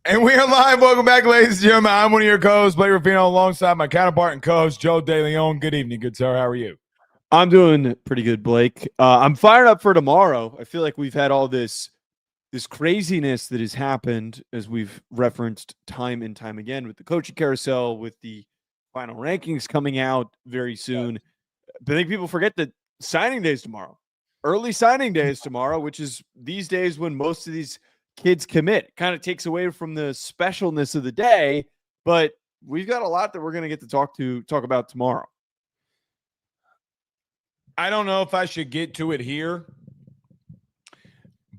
And we are live. Welcome back, ladies and gentlemen. I'm one of your co-hosts, Blake Ruffino, alongside my counterpart and co-host, Joe DeLeone. Good evening, good sir. How are you? I'm doing pretty good, Blake. I'm fired up for tomorrow. I feel like we've had all this craziness that has happened, as we've referenced time and time again, with the coaching carousel, with the final rankings coming out very soon. But I think people forget that signing day is tomorrow. Early signing day is tomorrow, which is these days when most of these kids commit. Kind of takes away from the specialness of the day, but we've got a lot that we're going to get to talk about tomorrow. I don't know if I should get to it here,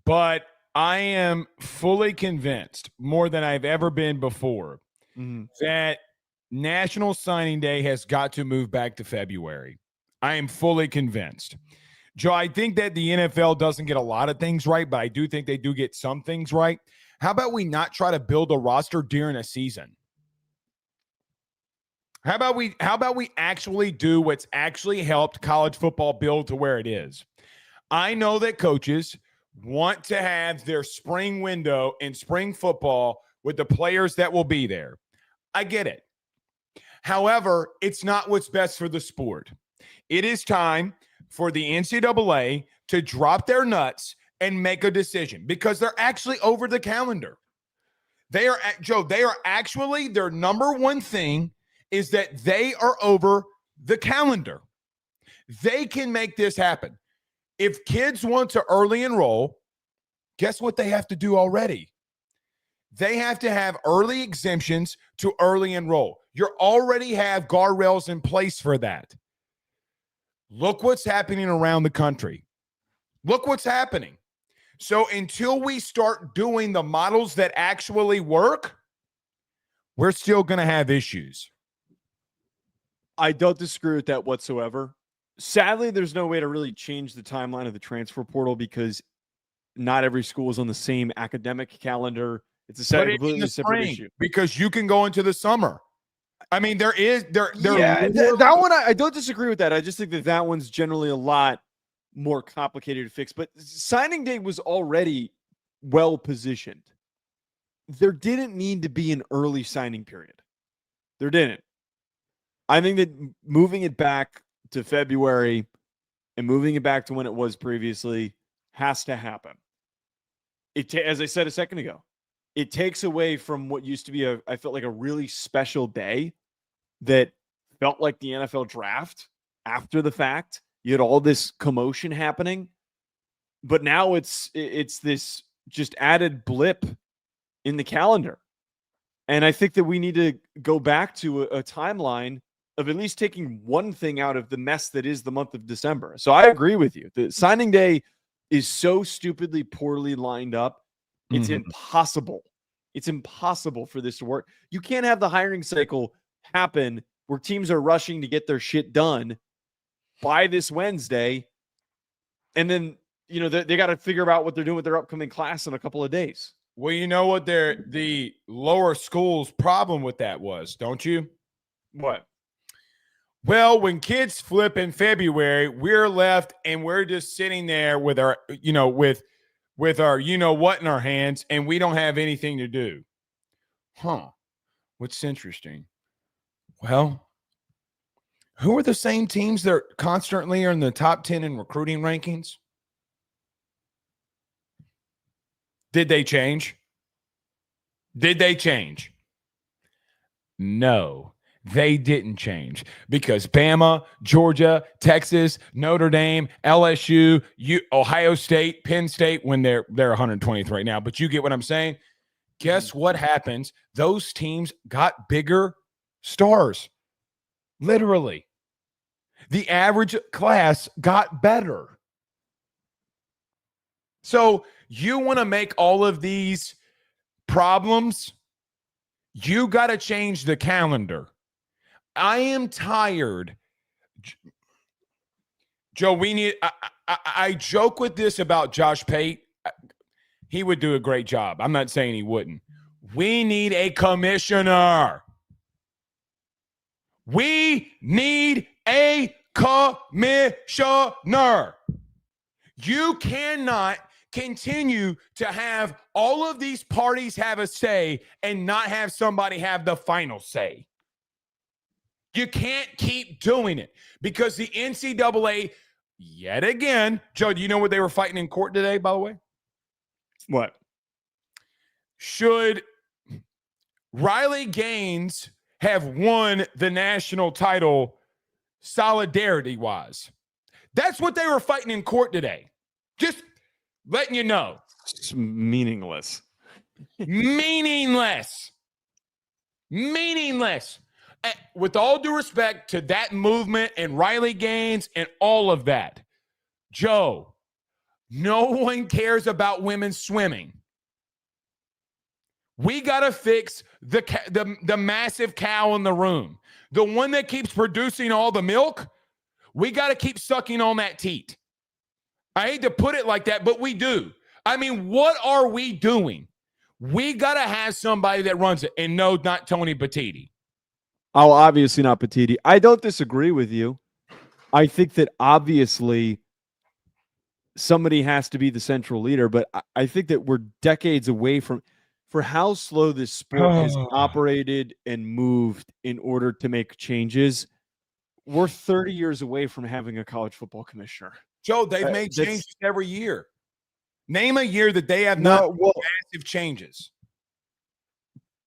but I am fully convinced, more than I've ever been before, that National Signing Day has got to move back to February. I am fully convinced. Joe, I think that the NFL doesn't get a lot of things right, but I do think they do get some things right. How about we not try to build a roster during a season? How about we actually do what's actually helped college football build to where it is? I know that coaches want to have their spring window in spring football with the players that will be there. I get it. However, it's not what's best for the sport. It is time for the NCAA to drop their nuts and make a decision, because they're actually over the calendar. They are, Joe, their number one thing is that they are over the calendar. They can make this happen. If kids want to early enroll, guess what they have to do already? They have to have early exemptions to early enroll. You already have guardrails in place for that. Look what's happening around the country. Look what's happening. So until we start doing the models that actually work, we're still going to have issues. I don't disagree with that whatsoever. Sadly, there's no way to really change the timeline of the transfer portal because not every school is on the same academic calendar. It's a completely separate issue. Because you can go into the summer. I mean, that one, I don't disagree with that. I just think that one's generally a lot more complicated to fix. But signing day was already well positioned. There didn't need to be an early signing period. There didn't. I think that moving it back to February and moving it back to when it was previously has to happen. As I said a second ago, it takes away from what used to be I felt like a really special day that felt like the NFL draft after the fact. You had all this commotion happening, but now it's this just added blip in the calendar. And I think that we need to go back to a timeline of at least taking one thing out of the mess that is the month of December. So I agree with you. The signing day is so stupidly poorly lined up. It's impossible. It's impossible for this to work. You can't have the hiring cycle happen where teams are rushing to get their shit done by this Wednesday. And then, they got to figure out what they're doing with their upcoming class in a couple of days. Well, you know what the lower school's problem with that was, don't you? What? Well, when kids flip in February, we're left and we're just sitting there with our, with our what in our hands, and we don't have anything to do. What's interesting? Well, who are the same teams that constantly are in the top 10 in recruiting rankings? Did they change? No. They didn't change, because Bama, Georgia, Texas, Notre Dame, LSU, Ohio State, Penn State, when they're 120th right now, but you get what I'm saying. Guess what happens? Those teams got bigger stars. Literally. The average class got better. So you want to make all of these problems, you got to change the calendar. I am tired. Joe, I joke with this about Josh Pate. He would do a great job. I'm not saying he wouldn't. We need a commissioner. We need a commissioner. You cannot continue to have all of these parties have a say and not have somebody have the final say. You can't keep doing it because the NCAA, yet again, Joe, do you know what they were fighting in court today, by the way? What? Should Riley Gaines have won the national title solidarity-wise? That's what they were fighting in court today. Just letting you know. It's meaningless. Meaningless. With all due respect to that movement and Riley Gaines and all of that, Joe, no one cares about women's swimming. We got to fix the massive cow in the room. The one that keeps producing all the milk, we got to keep sucking on that teat. I hate to put it like that, but we do. I mean, what are we doing? We got to have somebody that runs it. And no, not Tony Petitti. Oh, obviously not Petitti. I don't disagree with you. I think that obviously somebody has to be the central leader, but I think that we're decades away from for how slow this sport has operated and moved in order to make changes. We're 30 years away from having a college football commissioner. Joe, they've made changes every year. Name a year that they have not made massive changes.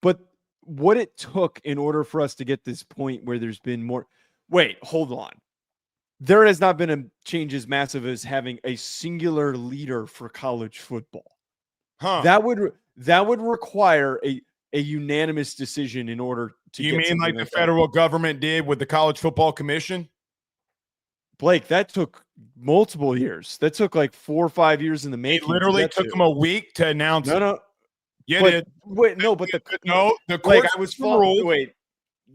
But what it took in order for us to get this point where there's been more. Wait, hold on. There has not been a change as massive as having a singular leader for college football. That would require a unanimous decision in order to. You mean like the federal government did with the College Football Commission? Blake, that took multiple years. That took like 4 or 5 years in the making. It literally took them a week to announce it. No. Yeah, but, wait, no, but the Blake, I was following. Wait,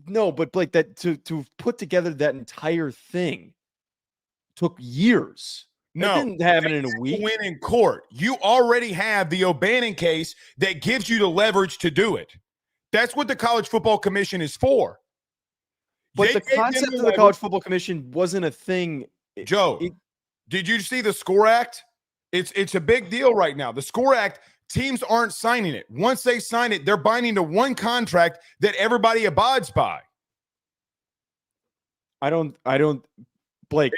no, but Blake, that to put together that entire thing took years. No, that didn't happen in a week. Win in court. You already have the O'Bannon case that gives you the leverage to do it. That's what the College Football Commission is for. But the concept of the College Football Commission wasn't a thing. Joe, did you see the SCORE Act? It's a big deal right now. The SCORE Act, teams aren't signing it. Once they sign it, they're binding to one contract that everybody abides by. I don't, Blake.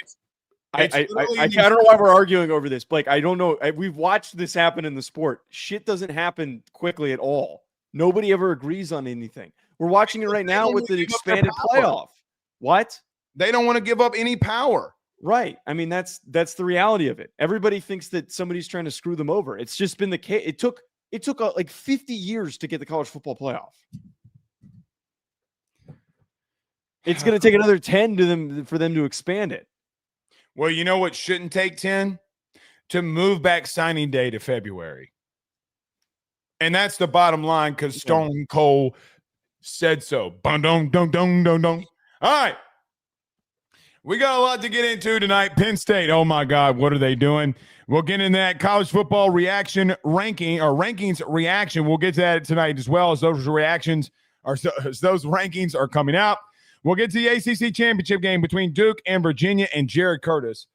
I don't know why we're arguing over this, Blake. I don't know. We've watched this happen in the sport. Shit doesn't happen quickly at all. Nobody ever agrees on anything. We're watching it right now with the expanded playoff. What? They don't want to give up any power. Right. I mean, that's the reality of it. Everybody thinks that somebody's trying to screw them over. It's just been the case. It took like 50 years to get the college football playoff. It's going to take another 10 for them to expand it. Well, you know what shouldn't take 10? To move back signing day to February. And that's the bottom line because Stone Cold said so. All right. We got a lot to get into tonight. Penn State, oh my God, what are they doing? We'll get in that college football reaction ranking or rankings reaction. We'll get to that tonight as well as those reactions as those rankings are coming out. We'll get to the ACC Championship game between Duke and Virginia and Jared Curtis.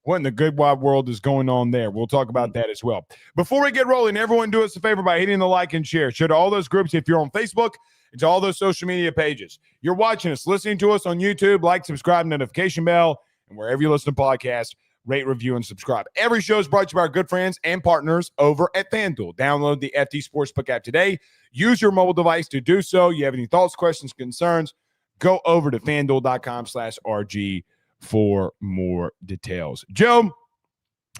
What in the good wide world is going on there? We'll talk about that as well. Before we get rolling, everyone do us a favor by hitting the like and share. Share to all those groups if you're on Facebook and to all those social media pages. You're watching us, listening to us on YouTube, like, subscribe, notification bell, and wherever you listen to podcasts, rate, review, and subscribe. Every show is brought to you by our good friends and partners over at FanDuel. Download the FD Sportsbook app today. Use your mobile device to do so. You have any thoughts, questions, concerns, go over to FanDuel.com/RG for more details. Joe,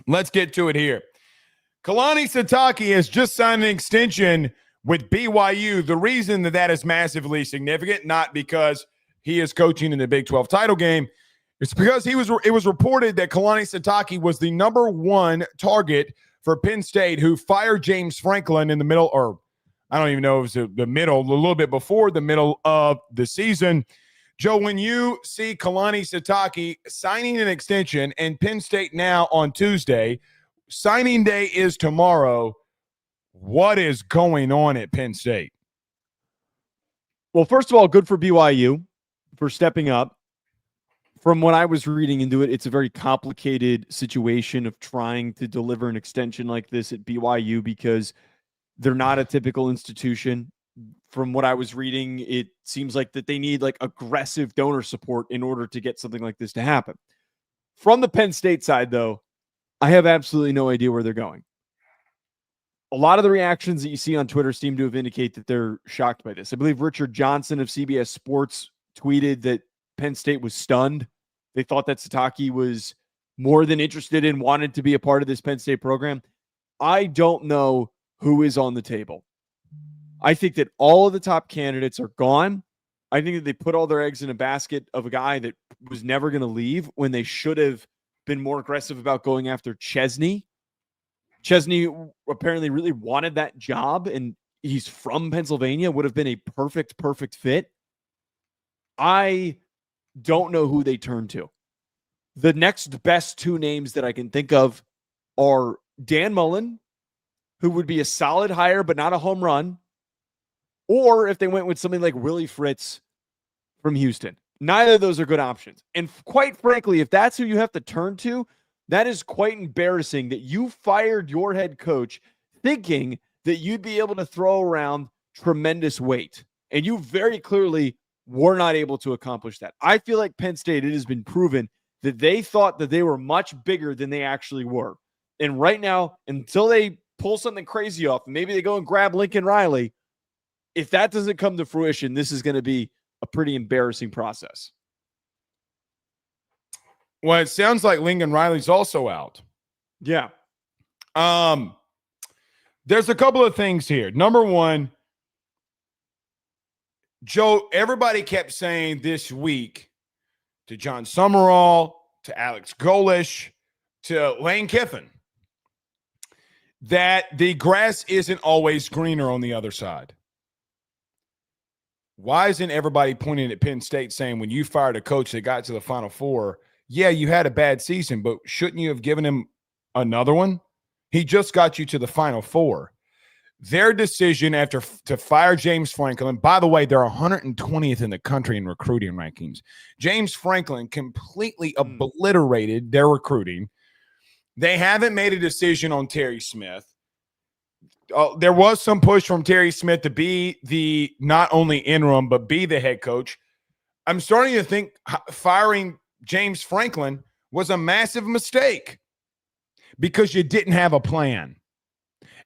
let's get to it here. Kalani Sitake has just signed an extension with BYU. The reason that is massively significant, not because he is coaching in the Big 12 title game, it's because it was reported that Kalani Sitake was the number one target for Penn State, who fired James Franklin in the middle, or I don't even know if it was the middle, a little bit before the middle of the season. Joe, when you see Kalani Sitake signing an extension and Penn State now on Tuesday, signing day is tomorrow, what is going on at Penn State? Well, first of all, good for BYU for stepping up, From what I was reading into it, it's a very complicated situation of trying to deliver an extension like this at BYU because they're not a typical institution. From what I was reading, it seems like that they need like aggressive donor support in order to get something like this to happen. From the Penn State side, though, I have absolutely no idea where they're going. A lot of the reactions that you see on Twitter seem to have indicate that they're shocked by this. I believe Richard Johnson of CBS Sports tweeted that Penn State was stunned. They thought that Sitake was more than interested and wanted to be a part of this Penn State program. I don't know who is on the table. I think that all of the top candidates are gone. I think that they put all their eggs in a basket of a guy that was never going to leave when they should have been more aggressive about going after Chesney. Chesney apparently really wanted that job, and he's from Pennsylvania, would have been a perfect fit. I don't know who they turn to. The next best two names that I can think of are Dan Mullen, who would be a solid hire but not a home run, or if they went with something like Willie Fritz from Houston. Neither of those are good options. And quite frankly, if that's who you have to turn to, that is quite embarrassing that you fired your head coach thinking that you'd be able to throw around tremendous weight. And you very clearly were not able to accomplish that. I feel like Penn State, it has been proven that they thought that they were much bigger than they actually were. And right now, until they pull something crazy off, maybe they go and grab Lincoln Riley, if that doesn't come to fruition, this is going to be a pretty embarrassing process. Well, it sounds like Lincoln Riley's also out. Yeah. There's a couple of things here. Number one, Joe, everybody kept saying this week to John Summerall, to Alex Golish, to Lane Kiffin, that the grass isn't always greener on the other side. Why isn't everybody pointing at Penn State saying when you fired a coach that got to the Final Four, yeah, you had a bad season, but shouldn't you have given him another one? He just got you to the Final Four. Their decision to fire James Franklin, by the way, they're 120th in the country in recruiting rankings. James Franklin completely obliterated their recruiting. They haven't made a decision on Terry Smith. There was some push from Terry Smith to be the not only interim, but be the head coach. I'm starting to think firing James Franklin was a massive mistake because you didn't have a plan.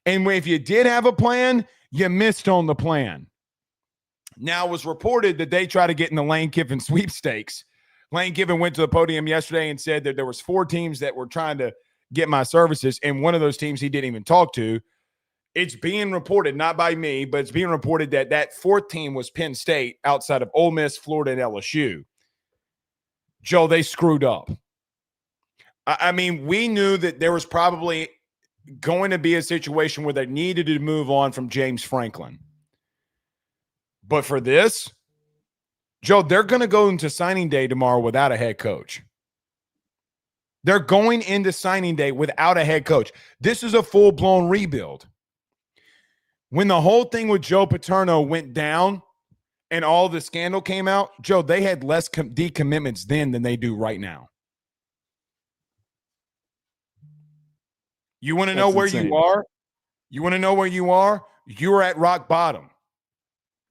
And if you did have a plan, you missed on the plan. Now, it was reported that they tried to get in the Lane Kiffin sweepstakes. Lane Kiffin went to the podium yesterday and said that there was 4 teams that were trying to get my services, and one of those teams he didn't even talk to. It's being reported, not by me, but it's being reported that that 4th team was Penn State outside of Ole Miss, Florida, and LSU. Joe, they screwed up. I mean, we knew that there was probably going to be a situation where they needed to move on from James Franklin. But for this, Joe, they're going to go into signing day tomorrow without a head coach. They're going into signing day without a head coach. This is a full-blown rebuild. When the whole thing with Joe Paterno went down and all the scandal came out, Joe, they had less decommitments then than they do right now. You want to know where you are? You want to know where you are? You are at rock bottom.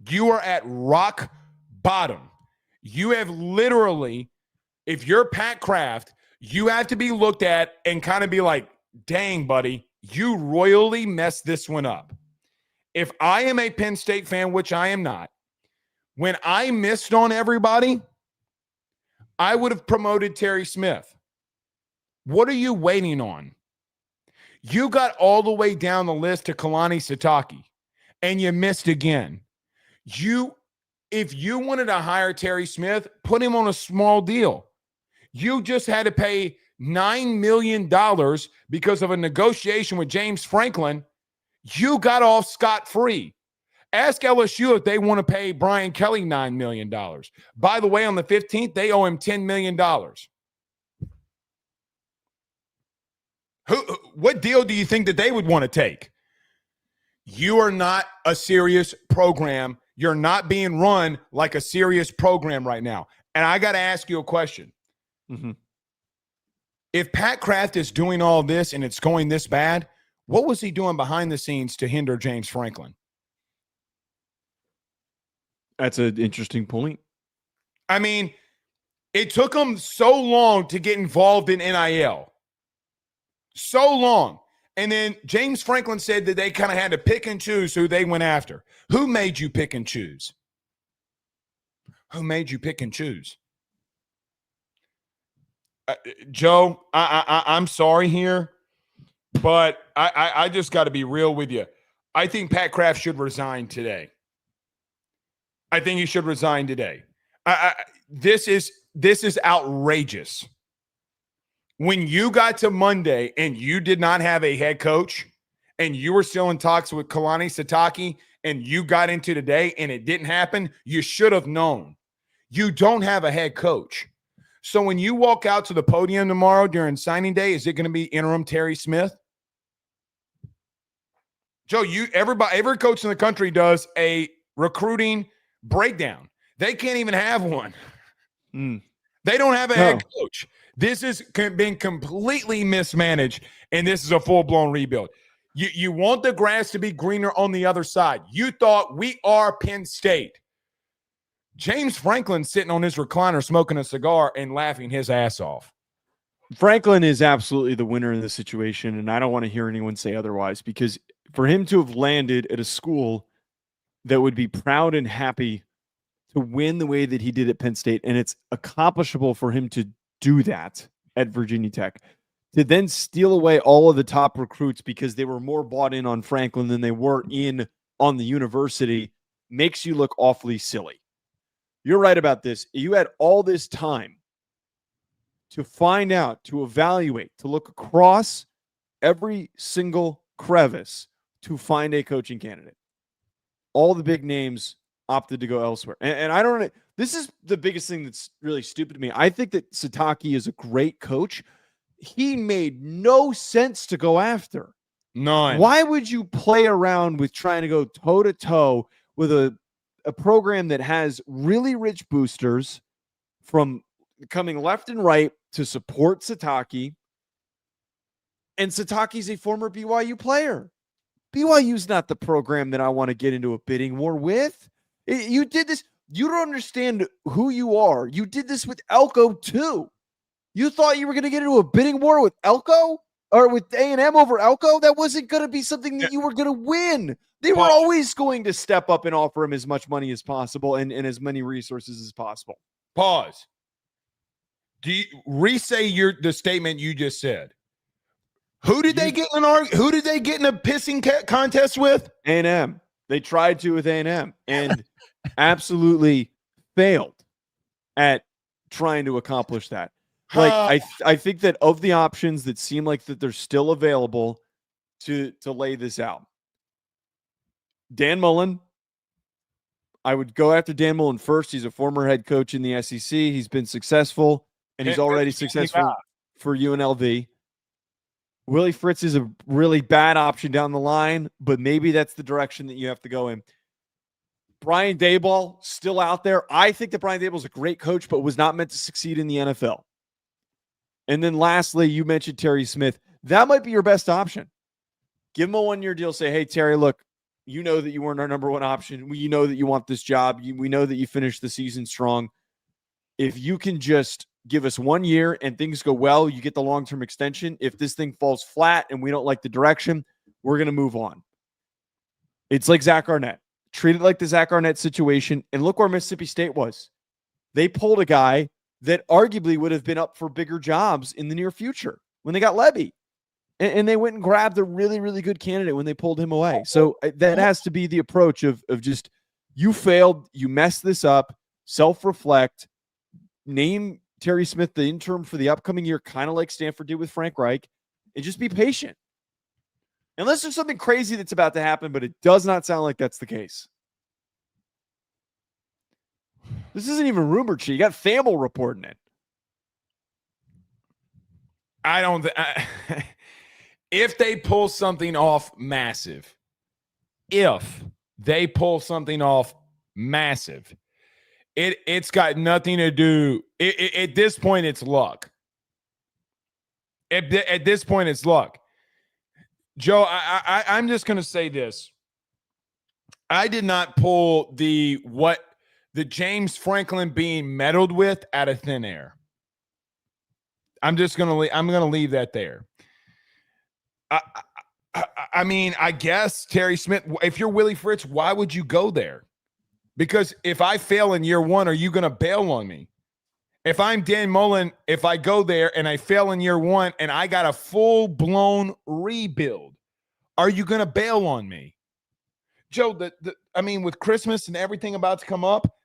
You are at rock bottom. You have literally, if you're Pat Kraft, you have to be looked at and kind of be like, dang, buddy, you royally messed this one up. If I am a Penn State fan, which I am not, when I missed on everybody, I would have promoted Terry Smith. What are you waiting on? You got all the way down the list to Kalani Sitake, and you missed again. If you wanted to hire Terry Smith, put him on a small deal. You just had to pay $9 million because of a negotiation with James Franklin. You got off scot-free. Ask LSU if they want to pay Brian Kelly $9 million. By the way, on the 15th, they owe him $10 million. What deal do you think that they would want to take? You are not a serious program. You're not being run like a serious program right now. And I got to ask you a question. Mm-hmm. If Pat Kraft is doing all this and it's going this bad, what was he doing behind the scenes to hinder James Franklin? That's an interesting point. I mean, it took him so long to get involved in NIL. So long. And then James Franklin said that they kind of had to pick and choose who they went after. Who made you pick and choose? Who made you pick and choose? Joe, I'm sorry here, but I just got to be real with you. I think Pat Kraft should resign today. I think he should resign today. This is outrageous. When you got to Monday and you did not have a head coach and you were still in talks with Kalani Sitake and you got into today and it didn't happen, you should have known. You don't have a head coach. So when you walk out to the podium tomorrow during signing day, is it going to be interim Terry Smith? Joe, every coach in the country does a recruiting breakdown. They can't even have one. They don't have a head coach. This has been completely mismanaged, and this is a full-blown rebuild. You want the grass to be greener on the other side. You thought we are Penn State. James Franklin sitting on his recliner smoking a cigar and laughing his ass off. Franklin is absolutely the winner in this situation, and I don't want to hear anyone say otherwise, because for him to have landed at a school that would be proud and happy to win the way that he did at Penn State, and it's accomplishable for him to do that at Virginia Tech, to then steal away all of the top recruits because they were more bought in on Franklin than they were in on the university, makes you look awfully silly. You're right about this. You had all this time to find out, to evaluate, to look across every single crevice to find a coaching candidate. All the big names opted to go elsewhere. And I don't know. This is the biggest thing that's really stupid to me. I think that Sitake is a great coach. He made no sense to go after. None. Why would you play around with trying to go toe-to-toe with a program that has really rich boosters from coming left and right to support Sitake? And Sitake's a former BYU player. BYU's not the program that I want to get into a bidding war with. You did this. You don't understand who you are. You did this with Elko too. You thought you were going to get into a bidding war with Elko or with A&M over Elko? That wasn't going to be something that you were going to win. They were always going to step up and offer him as much money as possible and as many resources as possible. Pause. Do you re-say the statement you just said? Who did they get in a pissing contest with? A&M. They tried to with A&M and absolutely failed at trying to accomplish that. Like I think that of the options that seem like that they're still available to lay this out, Dan Mullen, I would go after Dan Mullen first. He's a former head coach in the SEC. He's been successful, and he's already successful for UNLV. Willie Fritz is a really bad option down the line, but maybe that's the direction that you have to go in. Brian Daboll, still out there. I think that Brian Daboll is a great coach, but was not meant to succeed in the NFL. And then lastly, you mentioned Terry Smith. That might be your best option. Give him a one-year deal. Say, hey, Terry, look, you know that you weren't our number one option. You know that you want this job. We know that you finished the season strong. If you can just give us 1 year and things go well, you get the long-term extension. If this thing falls flat and we don't like the direction, we're going to move on. It's like Zach Arnett. Treat it like the Zach Arnett situation. And look where Mississippi State was. They pulled a guy that arguably would have been up for bigger jobs in the near future when they got Levy. And they went and grabbed a really, really good candidate when they pulled him away. So that has to be the approach of just, you failed, you messed this up, self-reflect, name Terry Smith the interim for the upcoming year, kind of like Stanford did with Frank Reich, and just be patient. Unless there's something crazy that's about to happen, but it does not sound like that's the case. This isn't even rumor cheat. You got Thamel reporting it. I don't if they pull something off massive, It's got nothing to do. At this point, it's luck. At this point, it's luck. Joe, I'm just going to say this. I did not pull the James Franklin being meddled with out of thin air. I'm going to leave that there. I mean, I guess Terry Smith, if you're Willie Fritz, why would you go there? Because if I fail in year one, are you going to bail on me? If I'm Dan Mullen, if I go there and I fail in year one and I got a full-blown rebuild, are you going to bail on me? Joe, I mean, with Christmas and everything about to come up,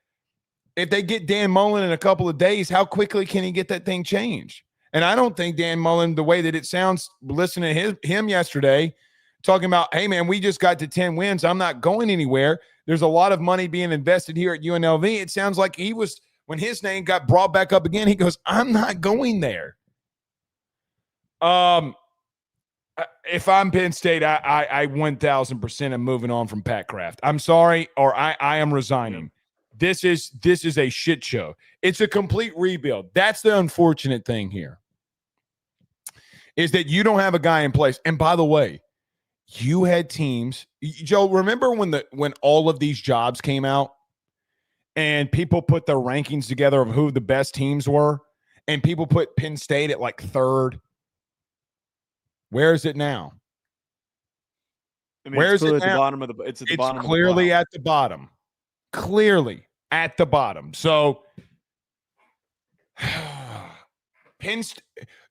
if they get Dan Mullen in a couple of days, how quickly can he get that thing changed? And I don't think Dan Mullen, the way that it sounds, listening to him yesterday, talking about, hey, man, we just got to 10 wins. I'm not going anywhere. There's a lot of money being invested here at UNLV. It sounds like he was, when his name got brought back up again, he goes, I'm not going there. If I'm Penn State, I 1,000% am moving on from Pat Kraft. I'm sorry, or I am resigning. This is a shit show. It's a complete rebuild. That's the unfortunate thing here, is that you don't have a guy in place. And by the way, you had teams. Joe, remember when all of these jobs came out and people put their rankings together of who the best teams were, and people put Penn State at like third? Where is it now? I mean, Where is it now? It's at the bottom. It's clearly at the bottom. Clearly at the bottom. So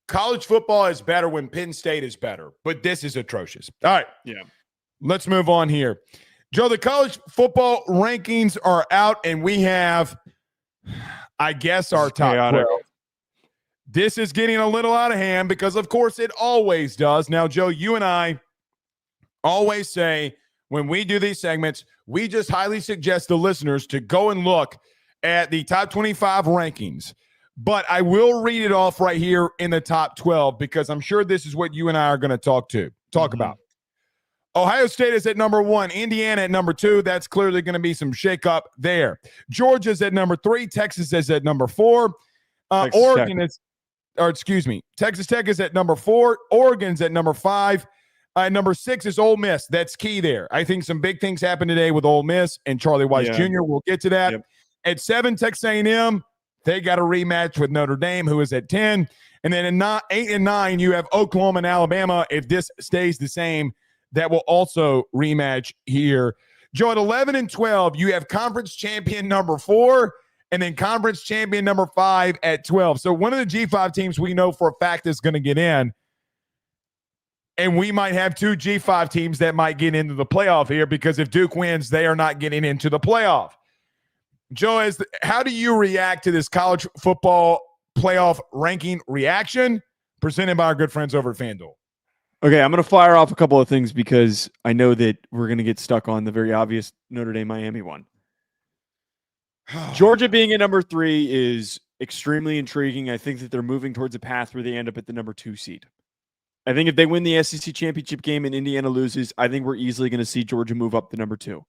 college football is better when Penn State is better, but this is atrocious. All right. Yeah. Let's move on here. Joe, the college football rankings are out, and we have, I guess, our top 12. This is getting a little out of hand because, of course, it always does. Now, Joe, you and I always say when we do these segments, we just highly suggest the listeners to go and look at the top 25 rankings. But I will read it off right here in the top 12 because I'm sure this is what you and I are going to talk about. Ohio State is at number 1. Indiana at number 2. That's clearly going to be some shakeup there. Georgia's at number 3. Texas is at number 4. Texas Tech is at number 4. Oregon's at number 5. Number 6 is Ole Miss. That's key there. I think some big things happened today with Ole Miss and Charlie Weiss Jr. We'll get to that. Yep. At 7, Texas A&M. They got a rematch with Notre Dame, who is at 10. And then in 8 and 9, you have Oklahoma and Alabama. If this stays the same, that will also rematch here. Joe, at 11 and 12, you have conference champion number 4 and then conference champion number 5 at 12. So one of the G5 teams we know for a fact is going to get in. And we might have 2 G5 teams that might get into the playoff here because if Duke wins, they are not getting into the playoff. Joe, how do you react to this college football playoff ranking reaction presented by our good friends over at FanDuel? Okay, I'm going to fire off a couple of things because I know that we're going to get stuck on the very obvious Notre Dame Miami one. Georgia being at number 3 is extremely intriguing. I think that they're moving towards a path where they end up at the number 2 seed. I think if they win the SEC championship game and Indiana loses, I think we're easily going to see Georgia move up to number 2.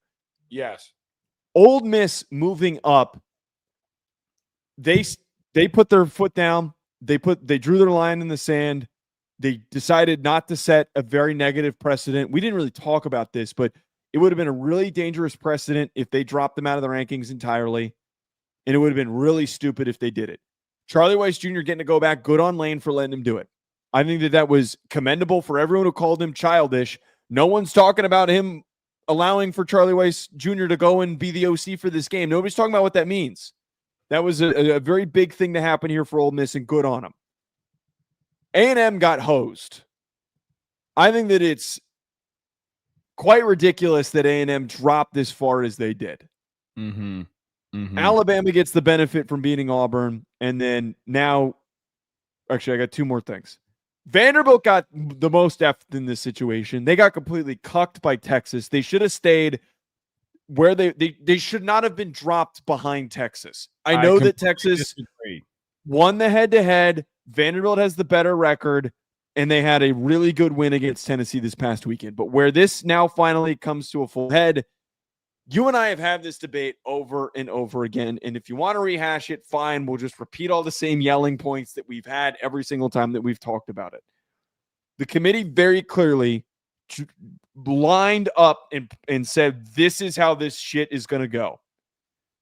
Yes. Ole Miss moving up, they put their foot down. They drew their line in the sand. They decided not to set a very negative precedent. We didn't really talk about this, but it would have been a really dangerous precedent if they dropped them out of the rankings entirely, and it would have been really stupid if they did it. Charlie Weiss Jr. getting to go back, good on Lane for letting him do it. I think that was commendable for everyone who called him childish. No one's talking about him allowing for Charlie Weiss Jr. to go and be the OC for this game. Nobody's talking about what that means. That was a very big thing to happen here for Ole Miss, and good on him. A&M got hosed. I think that it's quite ridiculous that A&M dropped as far as they did. Mm-hmm. Mm-hmm. Alabama gets the benefit from beating Auburn, and then now, actually, I got 2 more things. Vanderbilt got the most effed in this situation. They got completely cucked by Texas. They should have stayed where they should not have been dropped behind Texas. I know that Texas won the head-to-head. Vanderbilt has the better record, and they had a really good win against Tennessee this past weekend. But where this now finally comes to a full head, You and I have had this debate over and over again. And if you want to rehash it, fine. We'll just repeat all the same yelling points that we've had every single time that we've talked about it. The committee very clearly lined up and said, this is how this shit is going to go,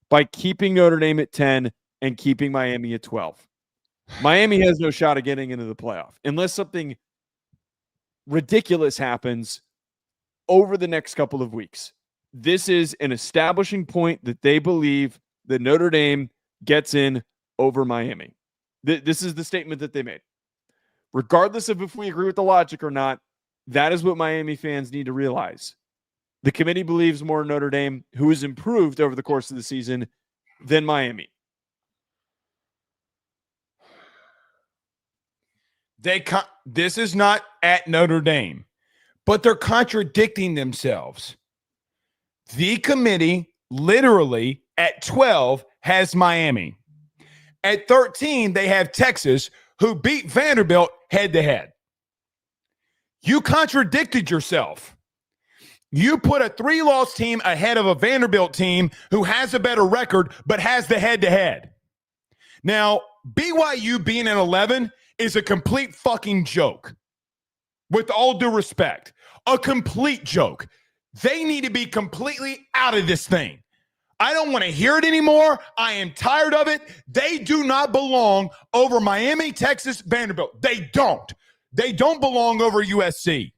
by keeping Notre Dame at 10 and keeping Miami at 12. Miami has no shot of getting into the playoff unless something ridiculous happens over the next couple of weeks. This is an establishing point that they believe that Notre Dame gets in over Miami. This is the statement that they made. Regardless of if we agree with the logic or not, that is what Miami fans need to realize. The committee believes more in Notre Dame, who has improved over the course of the season, than Miami. This is not at Notre Dame, but they're contradicting themselves. The committee literally at 12 has Miami. At 13, they have Texas, who beat Vanderbilt head-to-head. You contradicted yourself. You put a 3-loss team ahead of a Vanderbilt team who has a better record but has the head-to-head. Now, BYU being at 11 is a complete fucking joke. With all due respect, a complete joke. They need to be completely out of this thing. I don't want to hear it anymore. I am tired of it. They do not belong over Miami, Texas, Vanderbilt. They don't. They don't belong over USC.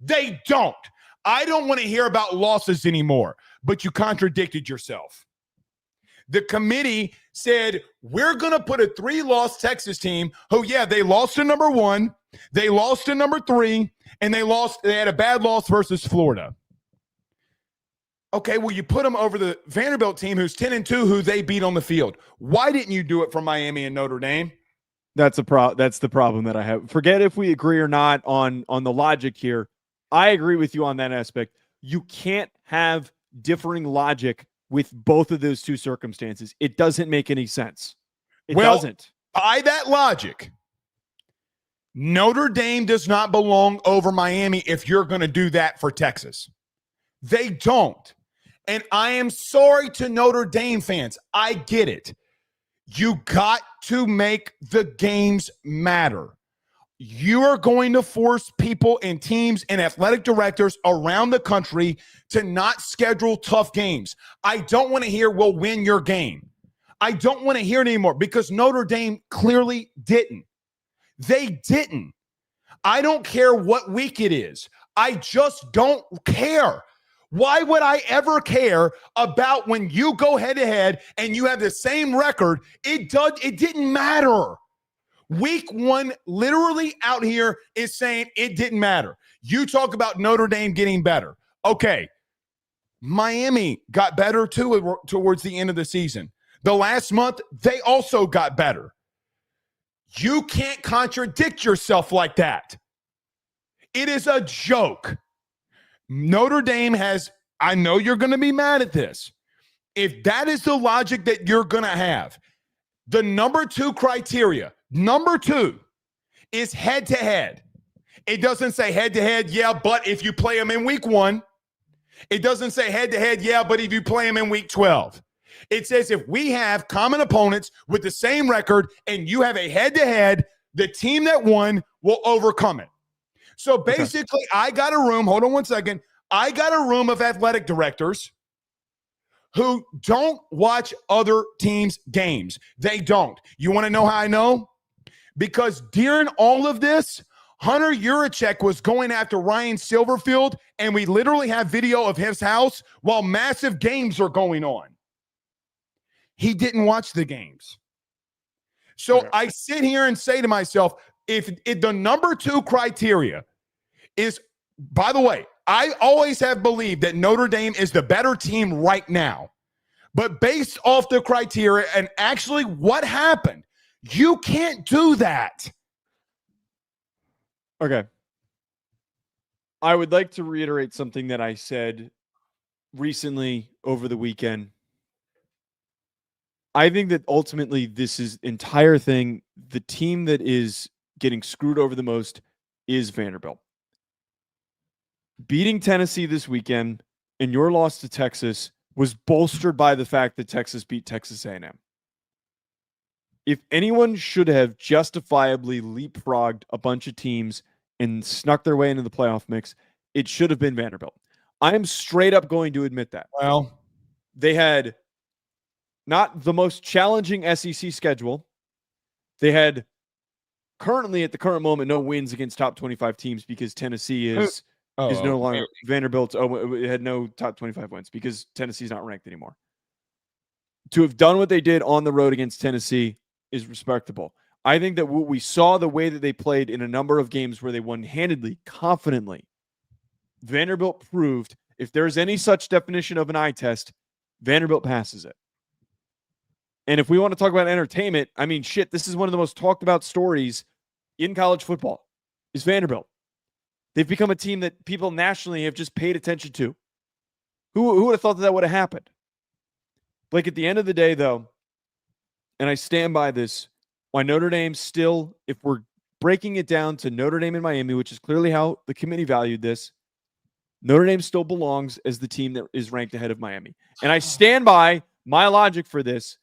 They don't. I don't want to hear about losses anymore, but you contradicted yourself. The committee said, we're going to put a 3-loss Texas team who, yeah, they lost to number 1, they lost to number 3, and they had a bad loss versus Florida. Okay, well, you put them over the Vanderbilt team who's 10-2, who they beat on the field. Why didn't you do it for Miami and Notre Dame? That's the problem that I have. Forget if we agree or not on the logic here. I agree with you on that aspect. You can't have differing logic with both of those two circumstances. It doesn't make any sense. It doesn't. By that logic, Notre Dame does not belong over Miami if you're going to do that for Texas. They don't. And I am sorry to Notre Dame fans. I get it. You got to make the games matter. You are going to force people and teams and athletic directors around the country to not schedule tough games. I don't want to hear we'll win your game. I don't want to hear it anymore because Notre Dame clearly didn't. They didn't. I don't care what week it is. I just don't care. Why would I ever care about when you go head-to-head and you have the same record? It didn't matter. Week 1 literally out here is saying it didn't matter. You talk about Notre Dame getting better. Okay, Miami got better too towards the end of the season. The last month, they also got better. You can't contradict yourself like that. It is a joke. Notre Dame has, I know you're going to be mad at this. If that is the logic that you're going to have, the number 2 criteria, number 2 is head-to-head. It doesn't say head-to-head, yeah, but if you play them in week 1. It doesn't say head-to-head, yeah, but if you play them in week 12. It says if we have common opponents with the same record and you have a head-to-head, the team that won will overcome it. So basically, I got a room, hold on one second. I got a room of athletic directors who don't watch other teams' games. They don't. You want to know how I know? Because during all of this, Hunter Yurachek was going after Ryan Silverfield, and we literally have video of his house while massive games are going on. He didn't watch the games. So I sit here and say to myself, if the number 2 criteria is, by the way, I always have believed that Notre Dame is the better team right now. But based off the criteria and actually what happened, you can't do that. Okay. I would like to reiterate something that I said recently over the weekend. I think that ultimately this is entire thing. The team that is getting screwed over the most is Vanderbilt. Beating Tennessee this weekend and your loss to Texas was bolstered by the fact that Texas beat Texas A&M. If anyone should have justifiably leapfrogged a bunch of teams and snuck their way into the playoff mix, it should have been Vanderbilt. I am straight up going to admit that. Well, they had not the most challenging SEC schedule. They had currently, at the current moment, no wins against top 25 teams because Tennessee is no longer Vanderbilt. It had no top 25 wins because Tennessee's not ranked anymore. To have done what they did on the road against Tennessee is respectable. I think that what we saw, the way that they played in a number of games where they won handedly, confidently, Vanderbilt proved if there's any such definition of an eye test, Vanderbilt passes it. And if we want to talk about entertainment, I mean, shit, this is one of the most talked about stories in college football is Vanderbilt. They've become a team that people nationally have just paid attention to. Who would have thought that would have happened? Blake, at the end of the day, though, and I stand by this, why Notre Dame still, if we're breaking it down to Notre Dame and Miami, which is clearly how the committee valued this, Notre Dame still belongs as the team that is ranked ahead of Miami. And I stand by my logic for this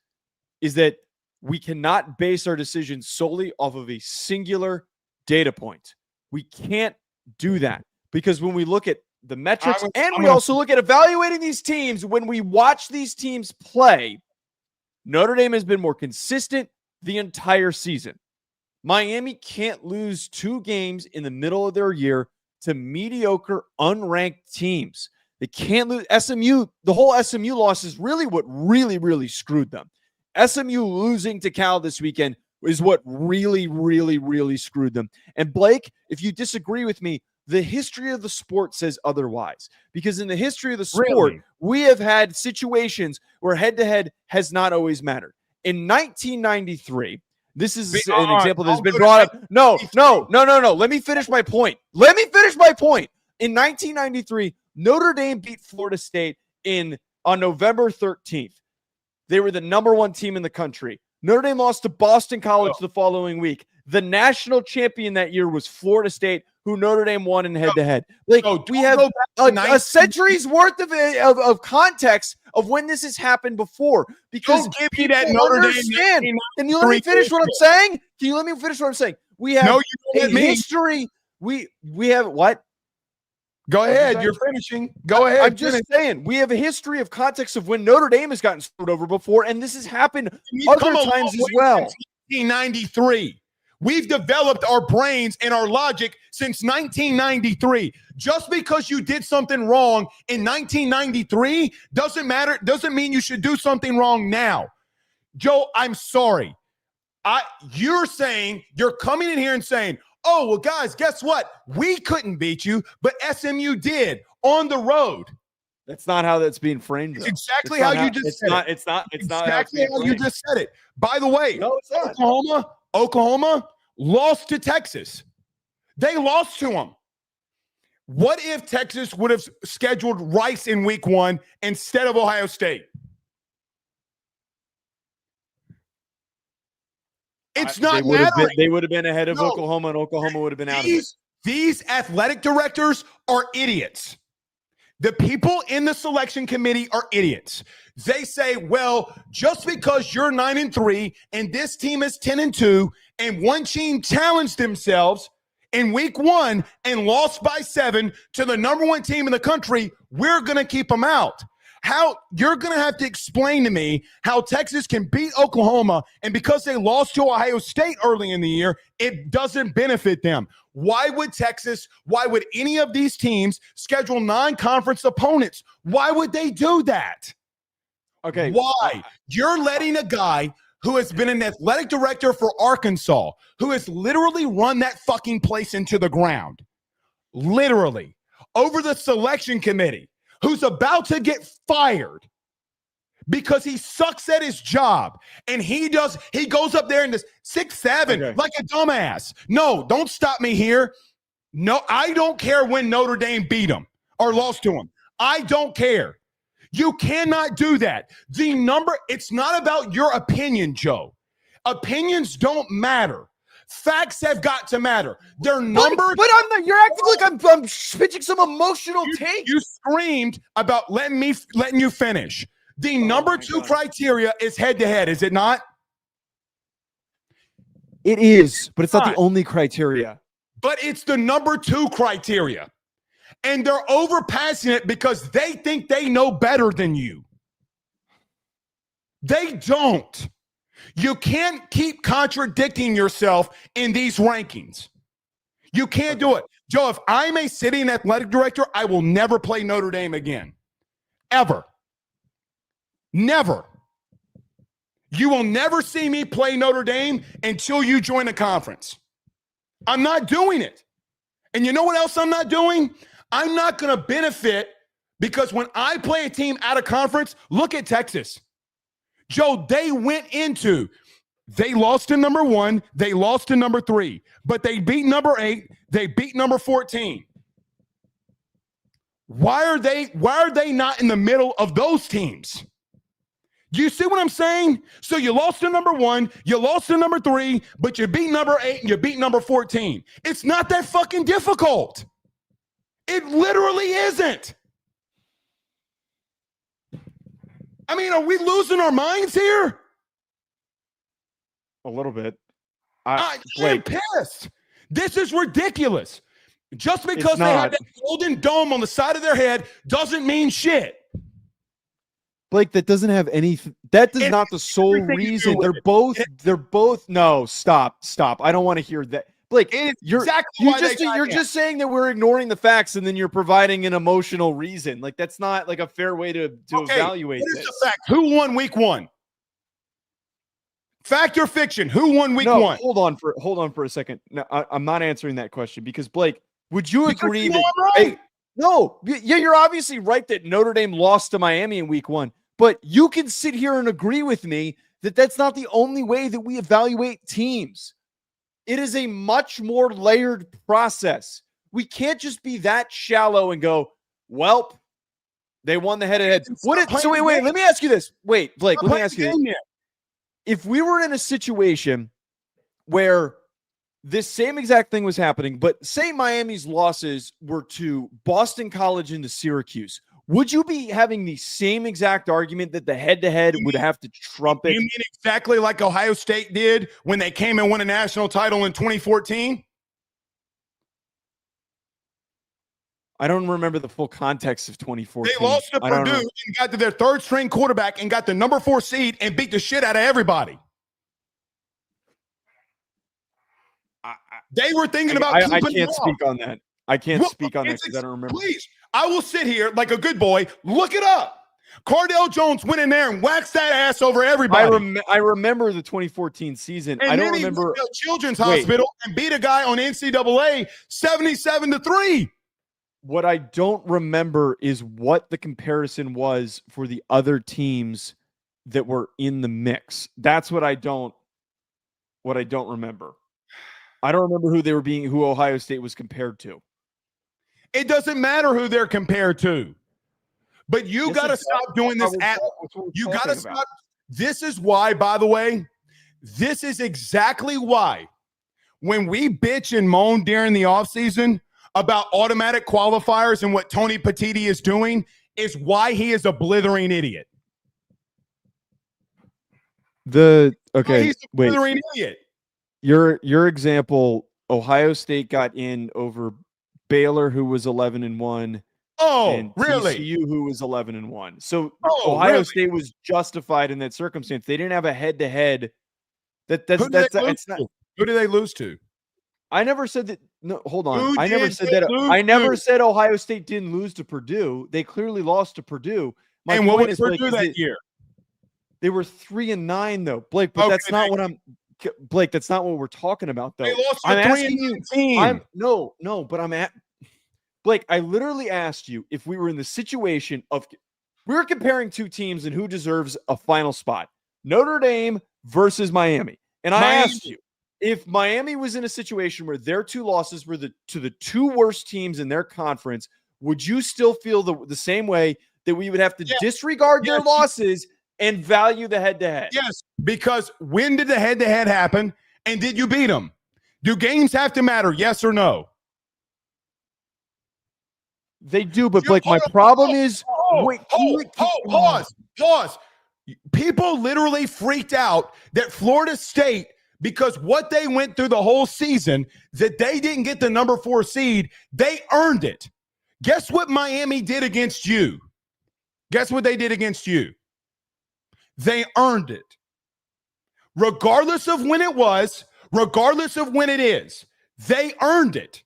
is that we cannot base our decisions solely off of a singular data point. We can't do that because when we look at the metrics we also look at evaluating these teams, when we watch these teams play, Notre Dame has been more consistent the entire season. Miami can't lose 2 games in the middle of their year to mediocre, unranked teams. They can't lose. SMU, the whole SMU loss is really what really screwed them. SMU losing to Cal this weekend is what really screwed them. And Blake, if you disagree with me, the history of the sport says otherwise. Because in the history of the sport, we have had situations where head-to-head has not always mattered. In 1993, this is an example that's been brought up. No. Let me finish my point. In 1993, Notre Dame beat Florida State on November 13th. They were the number 1 team in the country. Notre Dame lost to Boston College the following week. The national champion that year was Florida State, who Notre Dame won in head-to-head. Like, we have a century's worth of context of when this has happened before. Because give me that Notre Dame. Can you let me finish what I'm saying? We have a history. We have what? Go ahead. You're finishing. Go ahead. I'm just saying, we have a history of context of when Notre Dame has gotten screwed over before, and this has happened other times as well. 1993. We've developed our brains and our logic since 1993. Just because you did something wrong in 1993 doesn't mean you should do something wrong now. Joe, I'm sorry. You're coming in here and saying, oh, well, guys, guess what? We couldn't beat you, but SMU did on the road. That's not how that's being framed. It's exactly how you just said it. It's not exactly how you just said it. By the way, no, it's not. Oklahoma lost to Texas. They lost to them. What if Texas would have scheduled Rice in week 1 instead of Ohio State? It's not mattering. They would have been ahead of Oklahoma, and Oklahoma would have been out of it. These athletic directors are idiots. The people in the selection committee are idiots. They say, well, just because you're 9-3 and this team is 10-2 and one team challenged themselves in week 1 and lost by 7 to the number 1 team in the country, we're going to keep them out. How you're going to have to explain to me how Texas can beat Oklahoma, and because they lost to Ohio State early in the year, it doesn't benefit them. Why would any of these teams schedule non-conference opponents? Why would they do that? Okay. Why? You're letting a guy who has been an athletic director for Arkansas, who has literally run that fucking place into the ground, literally, over the selection committee, who's about to get fired because he sucks at his job. And he goes up there in this 6'7", like a dumbass. No, don't stop me here. No, I don't care when Notre Dame beat him or lost to him. I don't care. You cannot do that. It's not about your opinion, Joe. Opinions don't matter. Facts have got to matter. Their numbers. But I'm not. You're acting like I'm pitching some emotional take. You screamed about letting you finish. The number 2 criteria is head-to-head, is it not? It is, but it's not the only criteria. But it's the number 2 criteria. And they're overpassing it because they think they know better than you. They don't. You can't keep contradicting yourself in these rankings. You can't do it. Joe, if I'm a sitting athletic director, I will never play Notre Dame again. Ever. Never. You will never see me play Notre Dame until you join a conference. I'm not doing it. And you know what else I'm not doing? I'm not going to benefit because when I play a team out of conference, look at Texas. Joe, they lost to number 1, they lost to number 3, but they beat number 8, they beat number 14. Why are they not in the middle of those teams? Do you see what I'm saying? So you lost to number 1, you lost to number 3, but you beat number 8 and you beat number 14. It's not that fucking difficult. It literally isn't. I mean, are we losing our minds here? A little bit. I'm pissed. This is ridiculous. Just because they have that golden dome on the side of their head doesn't mean shit. Blake, that doesn't have any. That is not the sole reason. They're both. No, stop. I don't want to hear that. Blake, you're just saying that we're ignoring the facts and then you're providing an emotional reason. Like, that's not like a fair way to evaluate what is this. The fact? Who won week 1? Fact or fiction? Who won week 1? Hold on for a second. No, I'm not answering that question because Blake, would you agree that? Right? No, yeah, you're obviously right that Notre Dame lost to Miami in week 1, but you can sit here and agree with me that that's not the only way that we evaluate teams. It is a much more layered process. We can't just be that shallow and go, well, they won the head-to-head. Wait, let me ask you this. Wait, Blake, let me ask you this. If we were in a situation where this same exact thing was happening, but say Miami's losses were to Boston College and to Syracuse, would you be having the same exact argument that the head-to-head would have to trump it? You mean exactly like Ohio State did when they came and won a national title in 2014? I don't remember the full context of 2014. They lost to Purdue and got to their 3rd-string quarterback and got the number 4 seed and beat the shit out of everybody. They were thinking about I can't speak on that. I can't speak on that because I don't remember. Please, I will sit here like a good boy. Look it up. Cardale Jones went in there and waxed that ass over everybody. I remember the 2014 season. And I don't then remember. He went to Children's Hospital and beat a guy on NCAA 77-3. What I don't remember is what the comparison was for the other teams that were in the mix. That's what I don't remember. I don't remember who Ohio State was compared to. It doesn't matter who they're compared to. But you got to stop doing this. You got to stop. This is why, by the way, this is exactly why when we bitch and moan during the offseason about automatic qualifiers and what Tony Petitti is doing is why he is a blithering idiot. He's a blithering idiot. Your example, Ohio State got in over Baylor, who was 11-1. Oh, and really? TCU, who was 11-1. So Ohio State was justified in that circumstance. They didn't have a head-to-head. Who did they lose to? I never said that. No, hold on. I never said that. I never said Ohio State didn't lose to Purdue. They clearly lost to Purdue. And what was Purdue that year? They were 3-9 though, Blake. But that's not what I'm. Blake, that's not what we're talking about though. They lost to 3-19. But I'm at. Blake, I literally asked you if we were in the situation of we were comparing two teams and who deserves a final spot. Notre Dame versus Miami. And I asked you if Miami was in a situation where their two losses were to the two worst teams in their conference, would you still feel the same way that we would have to disregard their losses and value the head-to-head? Yes, because when did the head-to-head happen and did you beat them? Do games have to matter? Yes or no? They do, but Blake, my problem is pause. People literally freaked out that Florida State, because what they went through the whole season, that they didn't get the number 4 seed, they earned it. Guess what Miami did against you? Guess what they did against you? They earned it. Regardless of when it was, regardless of when it is, they earned it.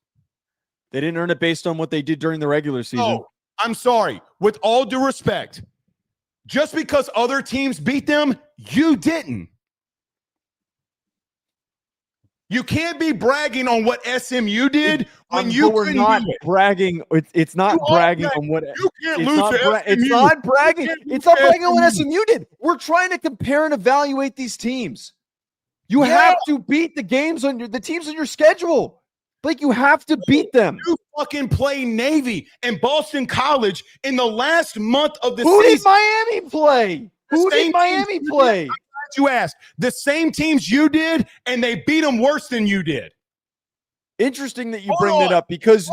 They didn't earn it based on what they did during the regular season. Oh, I'm sorry. With all due respect, just because other teams beat them, you didn't. You can't be bragging on what SMU did when you were not bragging. It's not bragging on what you can't lose to SMU. It's not bragging. It's not bragging on what SMU did. We're trying to compare and evaluate these teams. You have to beat the games on the teams on your schedule. Like, you have to beat them. You fucking play Navy and Boston College in the last month of the season. Who did Miami play? Who did Miami play? You asked. The same teams you did, and they beat them worse than you did. Interesting that you bring that up because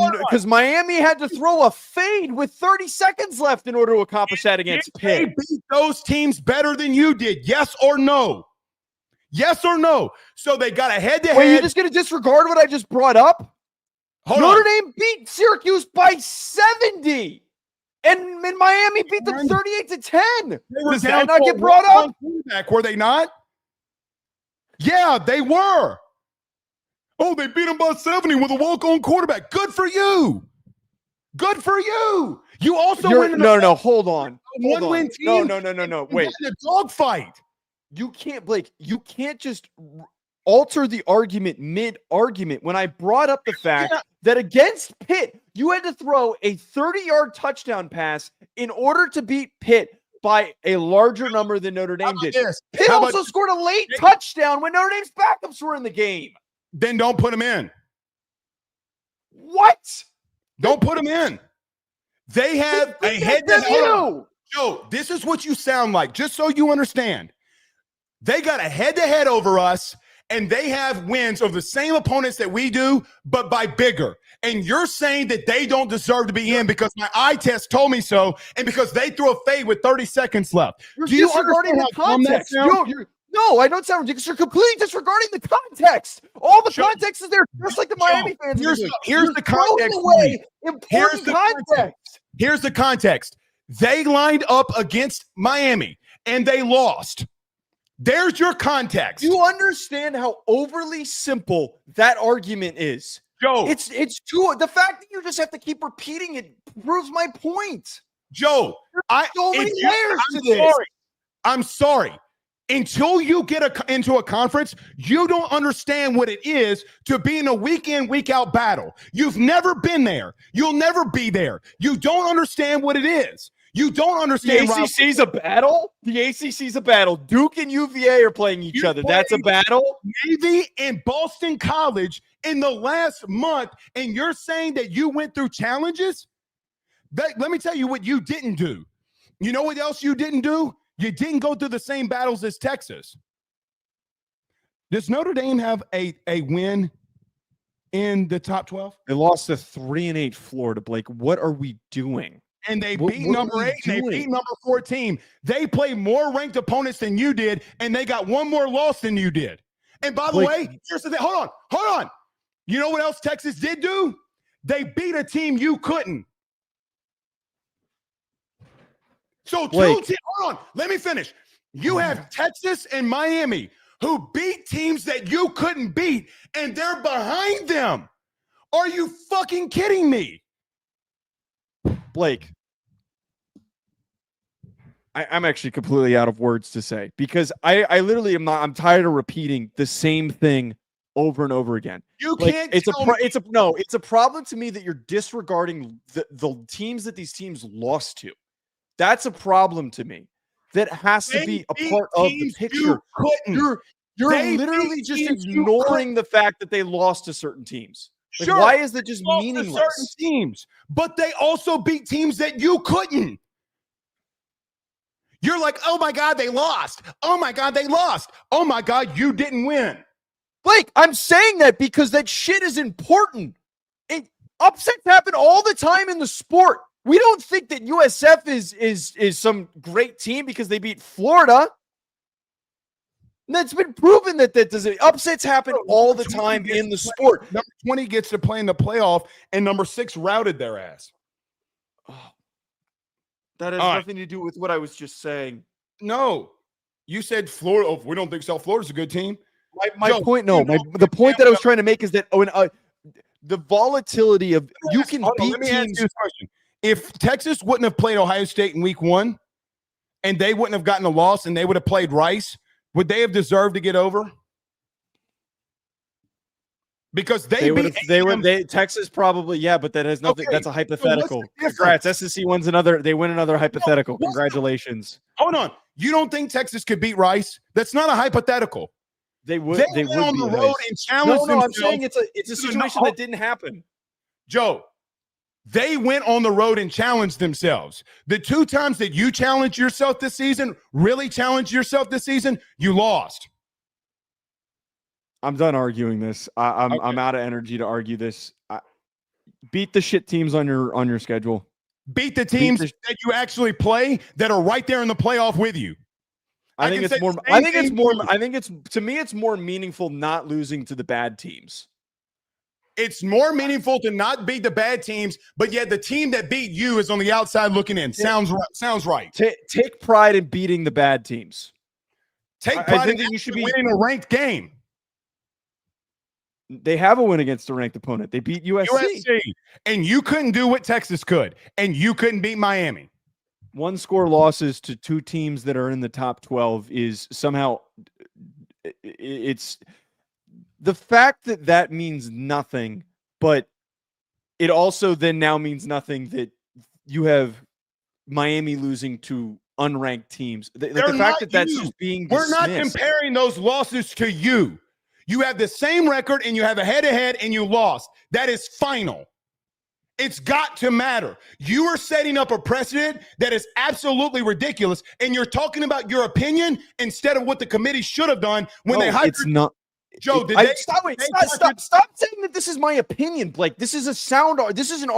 Miami had to throw a fade with 30 seconds left in order to accomplish that against Pitt. They beat those teams better than you did. Yes or no? Yes or no? So they got a head-to-head. Wait, you're just going to disregard what I just brought up? Notre Dame beat Syracuse by 70. And Miami beat them 38-10. Does that not get brought up? Were they not? Yeah, they were. Oh, they beat them by 70 with a walk-on quarterback. Good for you. Good for you. You also win. No, hold on. One-win team. No. Wait. In a dogfight. You can't, Blake. You can't just alter the argument mid-argument. When I brought up the fact that against Pitt, you had to throw a 30-yard touchdown pass in order to beat Pitt by a larger number than Notre Dame did. Pitt also scored a late touchdown when Notre Dame's backups were in the game. Then don't put them in. What? Don't put them in. They have a head-to-head. Joe, this is what you sound like, just so you understand. They got a head-to-head over us, and they have wins of the same opponents that we do, but by bigger. And you're saying that they don't deserve to be in because my eye test told me so, and because they threw a fade with 30 seconds left. You're disregarding the context. No, I don't sound ridiculous. You're completely disregarding the context. All the context is there, just like the Miami fans. Here's the context. Here's the context. They lined up against Miami, and they lost. There's your context. You understand how overly simple that argument is. Joe, it's too. The fact that you just have to keep repeating it proves my point. Joe, so many layers to this. I'm sorry. Until you get into a conference, you don't understand what it is to be in a week in, week out battle. You've never been there. You'll never be there. You don't understand what it is. You don't understand. The ACC's a battle? The ACC's a battle. Duke and UVA are playing each other. That's a battle? Navy and Boston College in the last month, and you're saying that you went through challenges? Let me tell you what you didn't do. You know what else you didn't do? You didn't go through the same battles as Texas. Does Notre Dame have a win in the top 12? They lost to 3-8 Florida, Blake. What are we doing? And they beat number 8, they beat number 14. They play more ranked opponents than you did, and they got one more loss than you did. And by the way, here's the thing. Hold on. You know what else Texas did do? They beat a team you couldn't. So hold on. Let me finish. You have Texas and Miami who beat teams that you couldn't beat, and they're behind them. Are you fucking kidding me? Blake, I'm actually completely out of words to say because I literally am not. I'm tired of repeating the same thing over and over again. You can't. It's a problem to me that you're disregarding the teams that these teams lost to. That's a problem to me. That has to be a part of the picture. You're literally just ignoring the fact that they lost to certain teams. Like, sure. Why is that just meaningless? Certain teams, but they also beat teams that you couldn't. You're like, oh my God, they lost. Oh my God, they lost. Oh my God, you didn't win. Blake, I'm saying that because that shit is important. Upsets happen all the time in the sport. We don't think that USF is some great team because they beat Florida. That's been proven that upsets happen all the time in the sport. Number 20 gets to play in the playoff, and number 6 routed their ass. Oh, that has nothing to do with what I was just saying. No, you said Florida. Oh, we don't think South Florida's a good team. My point, no. The point that I was trying to make is that the volatility of you can beat teams. If Texas wouldn't have played Ohio State in week 1, and they wouldn't have gotten a loss, and they would have played Rice, would they have deserved to get over? Because Texas probably, yeah, but that has nothing. Okay, that's a hypothetical. Congrats, SEC wins another. They win another hypothetical. Congratulations. Hold on, you don't think Texas could beat Rice? That's not a hypothetical. They would. They would on the road and challenge. No, I'm saying it's a situation that didn't happen. Joe, they went on the road and challenged themselves. The 2 times that you challenged yourself this season, really challenged yourself this season, you lost. I'm done arguing this. I'm out of energy to argue this. Beat the shit teams on your schedule. Beat the teams that you actually play that are right there in the playoff with you. I think it's to me it's more meaningful not losing to the bad teams. It's more meaningful to not beat the bad teams, but yet the team that beat you is on the outside looking in. Sounds right. Take pride in beating the bad teams. Take pride in you should be winning a ranked game. They have a win against a ranked opponent. They beat USC. And you couldn't do what Texas could, and you couldn't beat Miami. 1-score losses to 2 teams that are in the top 12 is somehow it's the fact that means nothing, but it also then now means nothing that you have Miami losing to unranked teams. The fact that that's just being dismissed. We're not comparing those losses to you. You have the same record and you have a head-to-head and you lost. That is final. It's got to matter. You are setting up a precedent that is absolutely ridiculous, and you're talking about your opinion instead of what the committee should have done when they hired. It's not. Joe, stop saying that this is my opinion, Blake. This is an argument. Okay, this is an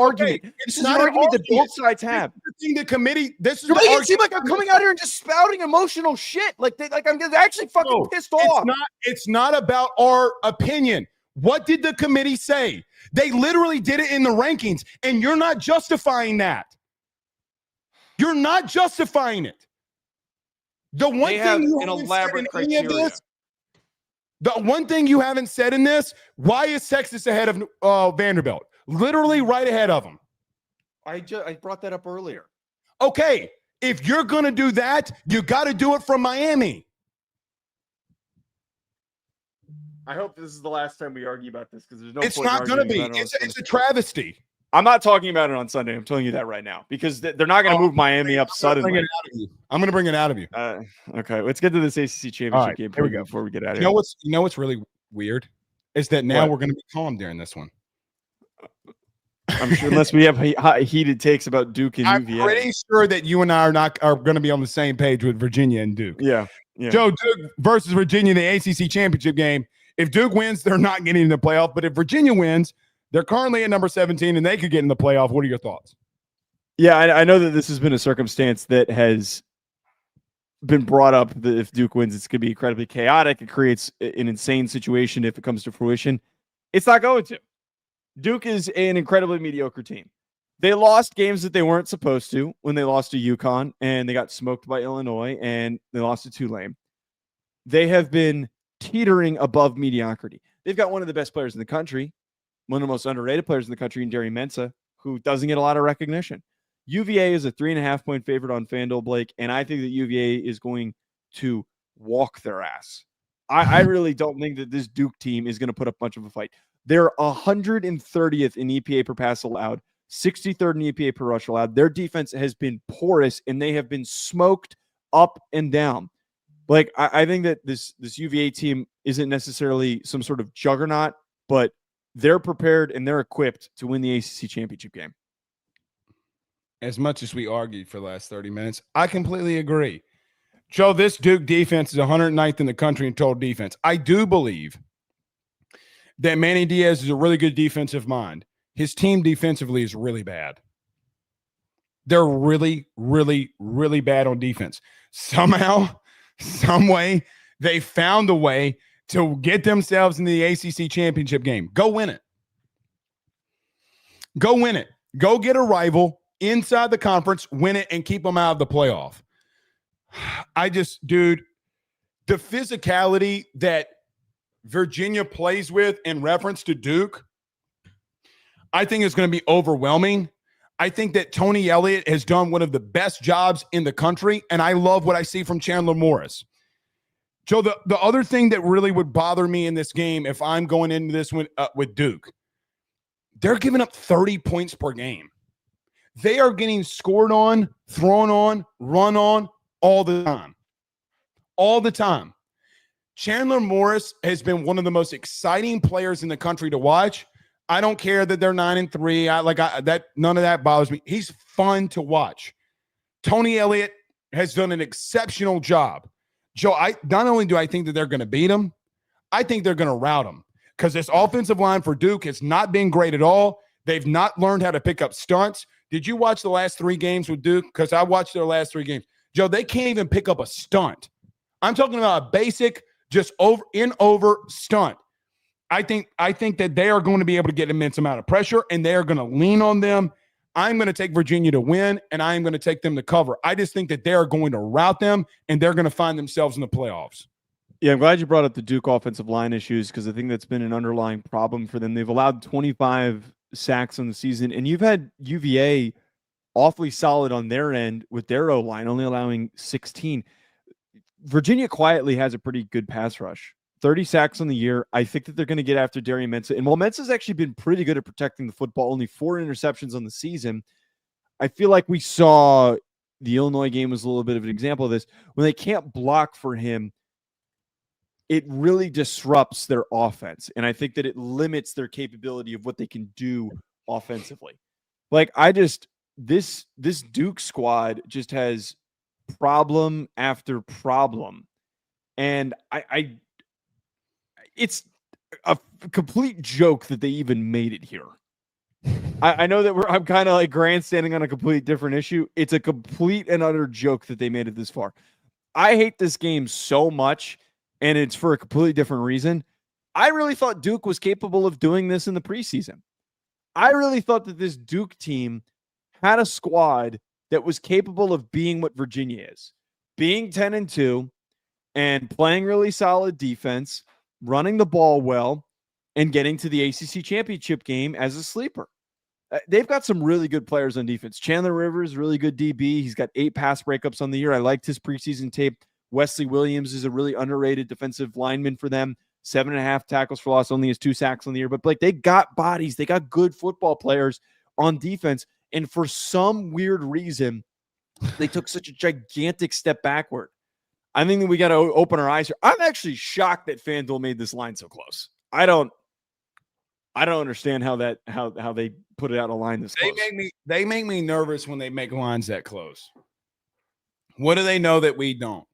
argument that both sides have. The committee. You're making it seem like I'm coming out here and just spouting emotional shit. Like I'm actually fucking pissed off. It's not about our opinion. What did the committee say? They literally did it in the rankings, and you're not justifying that. You're not justifying it. The one thing you haven't said in any of this. The one thing you haven't said in this, why is Texas ahead of Vanderbilt? Literally right ahead of them. I brought that up earlier. Okay, if you're going to do that, you got to do it from Miami. I hope this is the last time we argue about this because there's no. It's not going to be. It's a travesty. I'm not talking about it on Sunday. I'm telling you that right now because they're not going to move Miami up suddenly. I'm going to bring it out of you. Okay, let's get to this ACC championship game. Here we go. Before we get out of here. You know what's really weird is that now we're going to be calm during this one. I'm sure unless we have heated takes about Duke and UVA. I'm pretty sure that you and I are going to be on the same page with Virginia and Duke. Yeah. Joe, Duke versus Virginia, the ACC championship game. If Duke wins, they're not getting in the playoff. But if Virginia wins, they're currently at number 17, and they could get in the playoff. What are your thoughts? Yeah, I know that this has been a circumstance that has been brought up that if Duke wins, it's going to be incredibly chaotic. It creates an insane situation if it comes to fruition. It's not going to. Duke is an incredibly mediocre team. They lost games that they weren't supposed to when they lost to UConn, and they got smoked by Illinois, and they lost to Tulane. They have been teetering above mediocrity. They've got one of the best players in the country, one of the most underrated players in the country in Jerry Mensah, who doesn't get a lot of recognition. UVA is a 3.5-point favorite on FanDuel, Blake, and I think that UVA is going to walk their ass. I really don't think that this Duke team is going to put up much of a fight. They're 130th in EPA per pass allowed, 63rd in EPA per rush allowed. Their defense has been porous, and they have been smoked up and down. Like, I think that this UVA team isn't necessarily some sort of juggernaut, but they're prepared and they're equipped to win the ACC championship game. As much as we argued for the last 30 minutes, I completely agree. Joe, this Duke defense is 109th in the country in total defense. I do believe that Manny Diaz is a really good defensive mind. His team defensively is really bad. They're really, really, really bad on defense. Somehow, some way, they found a way to get themselves in the ACC championship game. Go win it. Go win it. Go get a rival inside the conference, win it, and keep them out of the playoff. Dude, the physicality that Virginia plays with in reference to Duke, I think is going to be overwhelming. I think that Tony Elliott has done one of the best jobs in the country, and I love what I see from Chandler Morris. Joe, the other thing that really would bother me in this game if I'm going into this one with Duke, they're giving up 30 points per game. They are getting scored on, thrown on, run on all the time. All the time. Chandler Morris has been one of the most exciting players in the country to watch. I don't care that they're 9-3. None of that bothers me. He's fun to watch. Tony Elliott has done an exceptional job. Joe, not only do I think that they're going to beat him, I think they're going to rout him because this offensive line for Duke has not been great at all. They've not learned how to pick up stunts. Did you watch the last 3 games with Duke? Because I watched their last 3 games. Joe, they can't even pick up a stunt. I'm talking about a basic, just over stunt. I think that they are going to be able to get an immense amount of pressure, and they are going to lean on them. I'm going to take Virginia to win, and I am going to take them to cover. I just think that they are going to rout them, and they're going to find themselves in the playoffs. Yeah, I'm glad you brought up the Duke offensive line issues because I think that's been an underlying problem for them. They've allowed 25 sacks on the season, and you've had UVA awfully solid on their end with their O-line, only allowing 16. Virginia quietly has a pretty good pass rush. 30 sacks on the year. I think that they're going to get after Darian Mensah. And while Mensah's actually been pretty good at protecting the football, only 4 interceptions on the season, I feel like we saw the Illinois game was a little bit of an example of this. When they can't block for him, it really disrupts their offense. And I think that it limits their capability of what they can do offensively. Like, this Duke squad just has problem after problem. And it's a complete joke that they even made it here. I know that I'm kind of like grandstanding on a complete different issue. It's a complete and utter joke that they made it this far. I hate this game so much, and it's for a completely different reason. I really thought Duke was capable of doing this in the preseason. I really thought that this Duke team had a squad that was capable of being what Virginia is, being 10-2 and playing really solid defense, running the ball well, and getting to the ACC championship game as a sleeper. They've got some really good players on defense. Chandler Rivers, really good DB. He's got 8 pass breakups on the year. I liked his preseason tape. Wesley Williams is a really underrated defensive lineman for them. 7.5 tackles for loss, only has 2 sacks on the year. But Blake, they got bodies. They got good football players on defense. And for some weird reason, they took such a gigantic step backward. I think that we got to open our eyes here. I'm actually shocked that FanDuel made this line so close. I don't understand how they put it out a line this close. They make me nervous when they make lines that close. What do they know that we don't?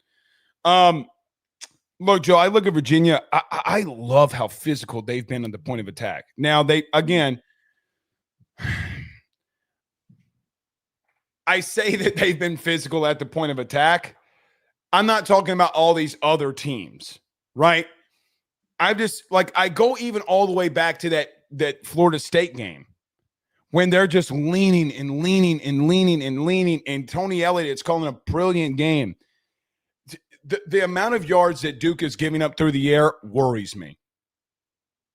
Look, Joe, I look at Virginia. I love how physical they've been at the point of attack. Now, I say that they've been physical at the point of attack. I'm not talking about all these other teams, right? I go even all the way back to that Florida State game when they're just leaning, and Tony Elliott is calling a brilliant game. The amount of yards that Duke is giving up through the air worries me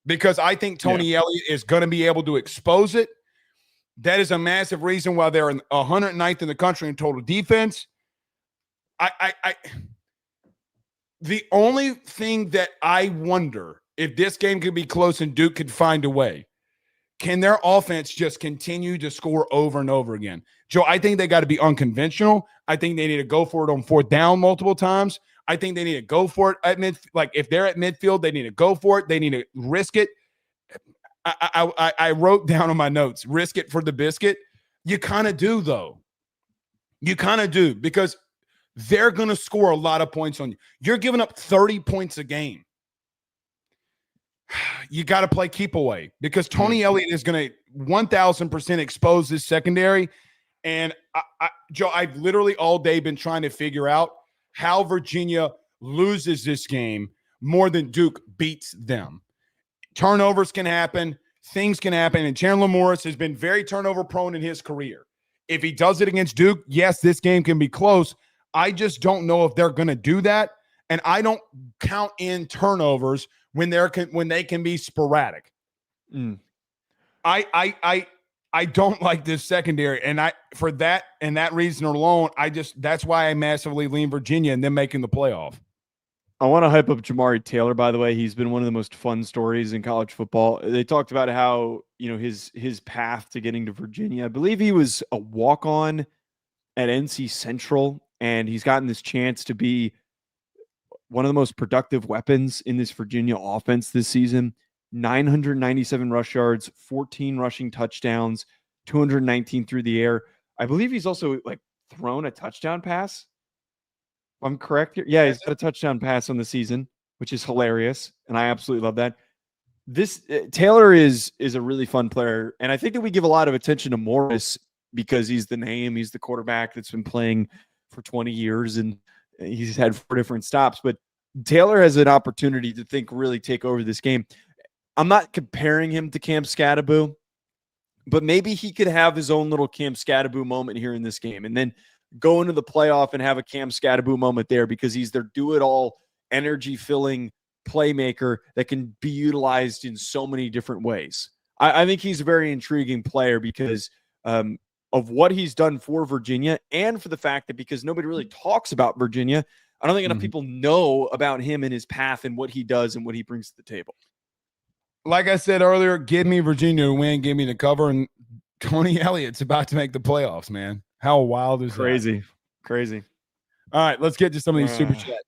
because I think Tony Elliott is going to be able to expose it. That is a massive reason why they're 109th in the country in total defense. The only thing that I wonder if this game could be close and Duke could find a way, can their offense just continue to score over and over again? Joe, I think they got to be unconventional. I think they need to go for it on 4th down multiple times. I think they need to go for it at midfield. Like if they're at midfield, they need to go for it. They need to risk it. I wrote down on my notes, risk it for the biscuit. You kind of do, though. You kind of do because they're going to score a lot of points on you. You're giving up 30 points a game. you got to play keep away because Tony Elliott is going to 1,000% expose this secondary. And Joe, I've literally all day been trying to figure out how Virginia loses this game more than Duke beats them. Turnovers can happen. Things can happen. And Chandler Morris has been very turnover prone in his career. If he does it against Duke, yes, this game can be close. I just don't know if they're going to do that. And I don't count in turnovers when they can be sporadic. I don't like this secondary. And for that reason alone, that's why I massively lean Virginia and them making the playoff. I want to hype up Jamari Taylor, by the way. He's been one of the most fun stories in college football. They talked about how, his path to getting to Virginia. I believe he was a walk-on at NC Central, and he's gotten this chance to be one of the most productive weapons in this Virginia offense this season. 997 rush yards, 14 rushing touchdowns, 219 through the air. I believe he's also thrown a touchdown pass. If I'm correct here. Yeah, he's got a touchdown pass on the season, which is hilarious, and I absolutely love that. This Taylor is a really fun player, and I think that we give a lot of attention to Morris because he's the name, he's the quarterback that's been playing for 20 years, and he's had 4 different stops. But Taylor has an opportunity to really take over this game. I'm not comparing him to Cam Scatterbo, but maybe he could have his own little Cam Scatterbo moment here in this game, and then go into the playoff and have a Cam Scatterbo moment there because he's their do-it-all, energy-filling playmaker that can be utilized in so many different ways. I think he's a very intriguing player because of what he's done for Virginia and for the fact that because nobody really talks about Virginia, I don't think enough people know about him and his path and what he does and what he brings to the table. Like I said earlier, give me Virginia to win, give me the cover, and Tony Elliott's about to make the playoffs, man. How wild is that? Crazy. All right, let's get to some of these super chats.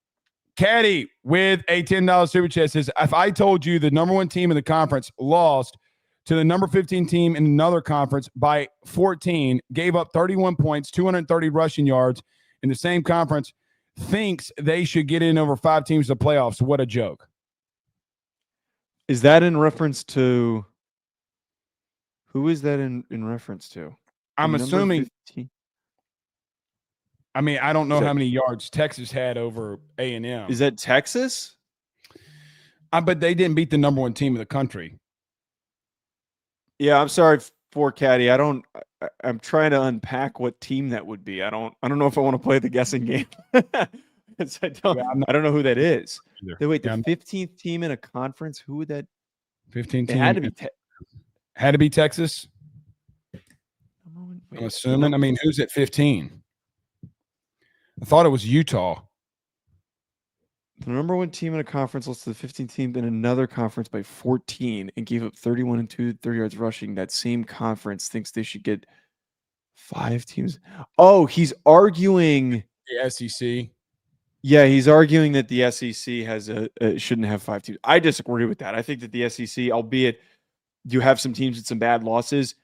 Caddy with a $10 super chat says, if I told you the number 1 team in the conference lost to the number 15 team in another conference by 14, gave up 31 points, 230 rushing yards in the same conference, thinks they should get in over 5 teams to playoffs. What a joke. Is that in reference to who is that in reference to? I'm assuming 15? I mean, I don't know how many yards Texas had over A&M. Is that Texas? But they didn't beat the number 1 team in the country. Yeah, I'm sorry for Caddy. I'm trying to unpack what team that would be. I don't know if I want to play the guessing game. I don't know who that is. Wait, the 15th team in a conference? Who would that? 15 team. Had to be Texas. I'm assuming. I mean, who's at 15? I thought it was Utah. The number 1 team in a conference lost to the 15th team in another conference by 14 and gave up 31 and 230 yards rushing. That same conference thinks they should get 5 teams. Oh, he's arguing the SEC. Yeah, he's arguing that the SEC shouldn't have 5 teams. I disagree with that. I think that the SEC, albeit you have some teams with some bad losses,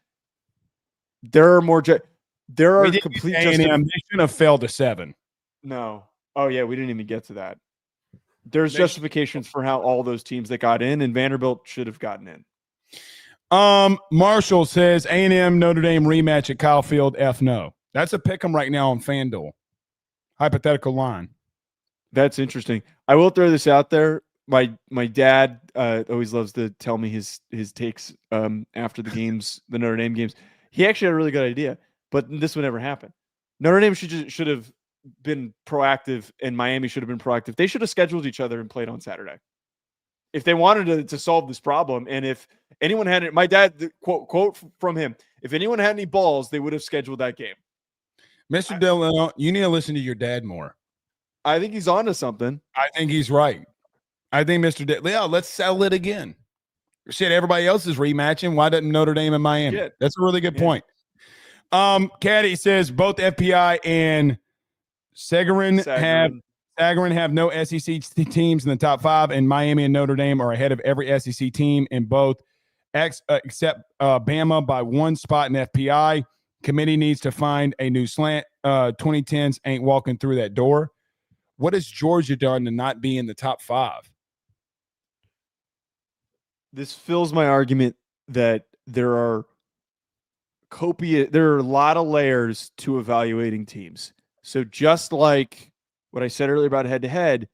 there are complete. They shouldn't have failed to 7. No. Oh yeah, we didn't even get to that. There's justifications for how all those teams that got in, and Vanderbilt should have gotten in. Marshall says A&M Notre Dame rematch at Kyle Field. No. That's a pick 'em right now on FanDuel. Hypothetical line. That's interesting. I will throw this out there. My dad always loves to tell me his takes after the games, the Notre Dame games. He actually had a really good idea, but this would never happen. Notre Dame should have been proactive, and Miami should have been proactive. They should have scheduled each other and played on Saturday if they wanted to solve this problem. And if anyone had it, my dad quote from him: "If anyone had any balls, they would have scheduled that game." Mr. DeLeone, you need to listen to your dad more. I think he's on to something. I think he's right. I think Mr. DeLeone, let's settle it again. Shit, everybody else is rematching. Why doesn't Notre Dame and Miami? Yeah. That's a really good point. Caddy says both FPI and Sagarin have no SEC teams in the top 5, and Miami and Notre Dame are ahead of every SEC team in both, except Bama by 1 spot in FPI. Committee needs to find a new slant. 2010s ain't walking through that door. What has Georgia done to not be in the top 5? This fills my argument that there are a lot of layers to evaluating teams. So just like what I said earlier about head-to-head,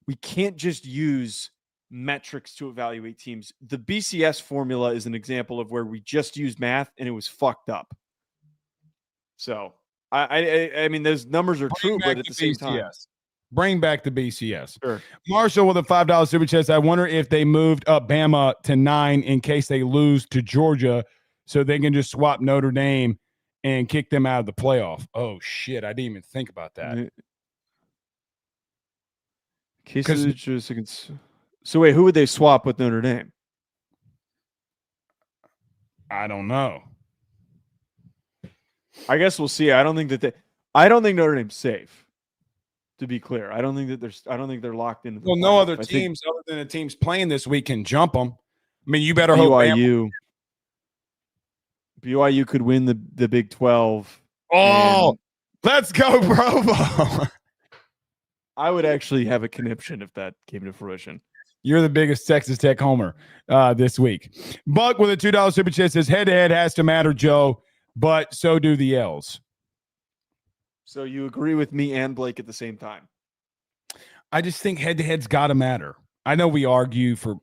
we can't just use metrics to evaluate teams. The BCS formula is an example of where we just used math and it was fucked up. So I mean, those numbers are true, but at the same time, bring back the BCS. Sure. Marshall with a $5 super chat. I wonder if they moved up Bama to 9 in case they lose to Georgia, so they can just swap Notre Dame and kick them out of the playoff. Oh shit! I didn't even think about that. So wait, who would they swap with Notre Dame? I don't know. I guess we'll see. I don't think Notre Dame's safe. To be clear, I don't think they're locked into. Well, no other teams other than the teams playing this week can jump them. I mean, you better hope BYU could win the Big 12. Oh, let's go, Provo. I would actually have a conniption if that came to fruition. You're the biggest Texas Tech homer this week. Buck with a $2 super chat says head-to-head has to matter, Joe, but so do the L's. So you agree with me and Blake at the same time? I just think head-to-head's got to matter. I know we argue for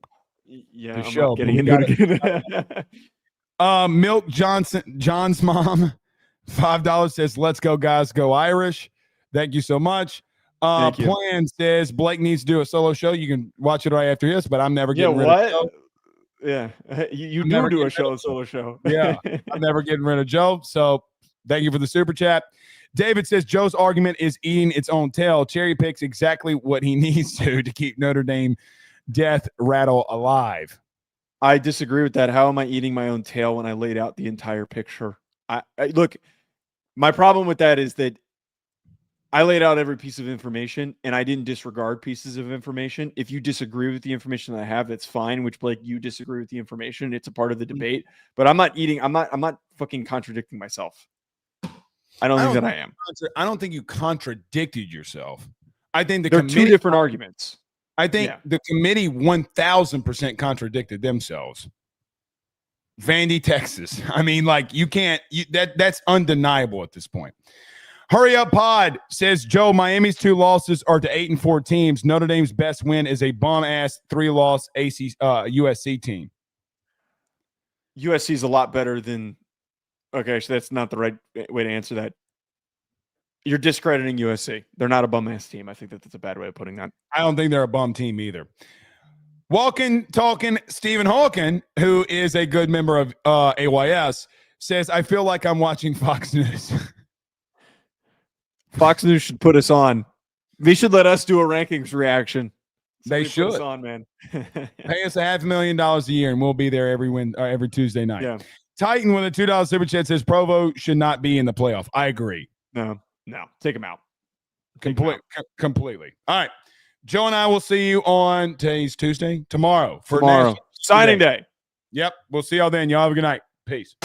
the show. Getting into it. Milk John's mom, $5 says, let's go, guys. Go Irish. Thank you so much. Plan says Blake needs to do a solo show. You can watch it right after this, but I'm never getting rid of Joe. Yeah, you do a solo show. Yeah, I'm never getting rid of Joe. So thank you for the super chat. David says Joe's argument is eating its own tail. Cherry picks exactly what he needs to keep Notre Dame death rattle alive. I disagree with that. How am I eating my own tail when I laid out the entire picture? I look, my problem with that is that I laid out every piece of information and I didn't disregard pieces of information. If you disagree with the information that I have, that's fine, which Blake, you disagree with the information. It's a part of the debate, but I'm not fucking contradicting myself. I don't think I am. I don't think you contradicted yourself. I think there are two different arguments. I think the committee 1,000% contradicted themselves. Vandy, Texas. I mean, like that's undeniable at this point. Hurry Up Pod says, Joe, Miami's 2 losses are to 8 and 4 teams. Notre Dame's best win is a bum-ass 3-loss USC team. USC is a lot better than – okay, so that's not the right way to answer that. You're discrediting USC. They're not a bum-ass team. I think that's a bad way of putting that. I don't think they're a bum team either. Talking Stephen Hawking, who is a good member of AYS, says, I feel like I'm watching Fox News. Fox News should put us on. They should let us do a rankings reaction. They should. Put us on, man. Pay us $500,000 a year, and we'll be there every Tuesday night. Yeah. Titan with a $2 super chat says Provo should not be in the playoff. I agree. No. Take him out. Completely. All right. Joe and I will see you on today's Tuesday. Tomorrow. Signing day. Yep. We'll see y'all then. Y'all have a good night. Peace.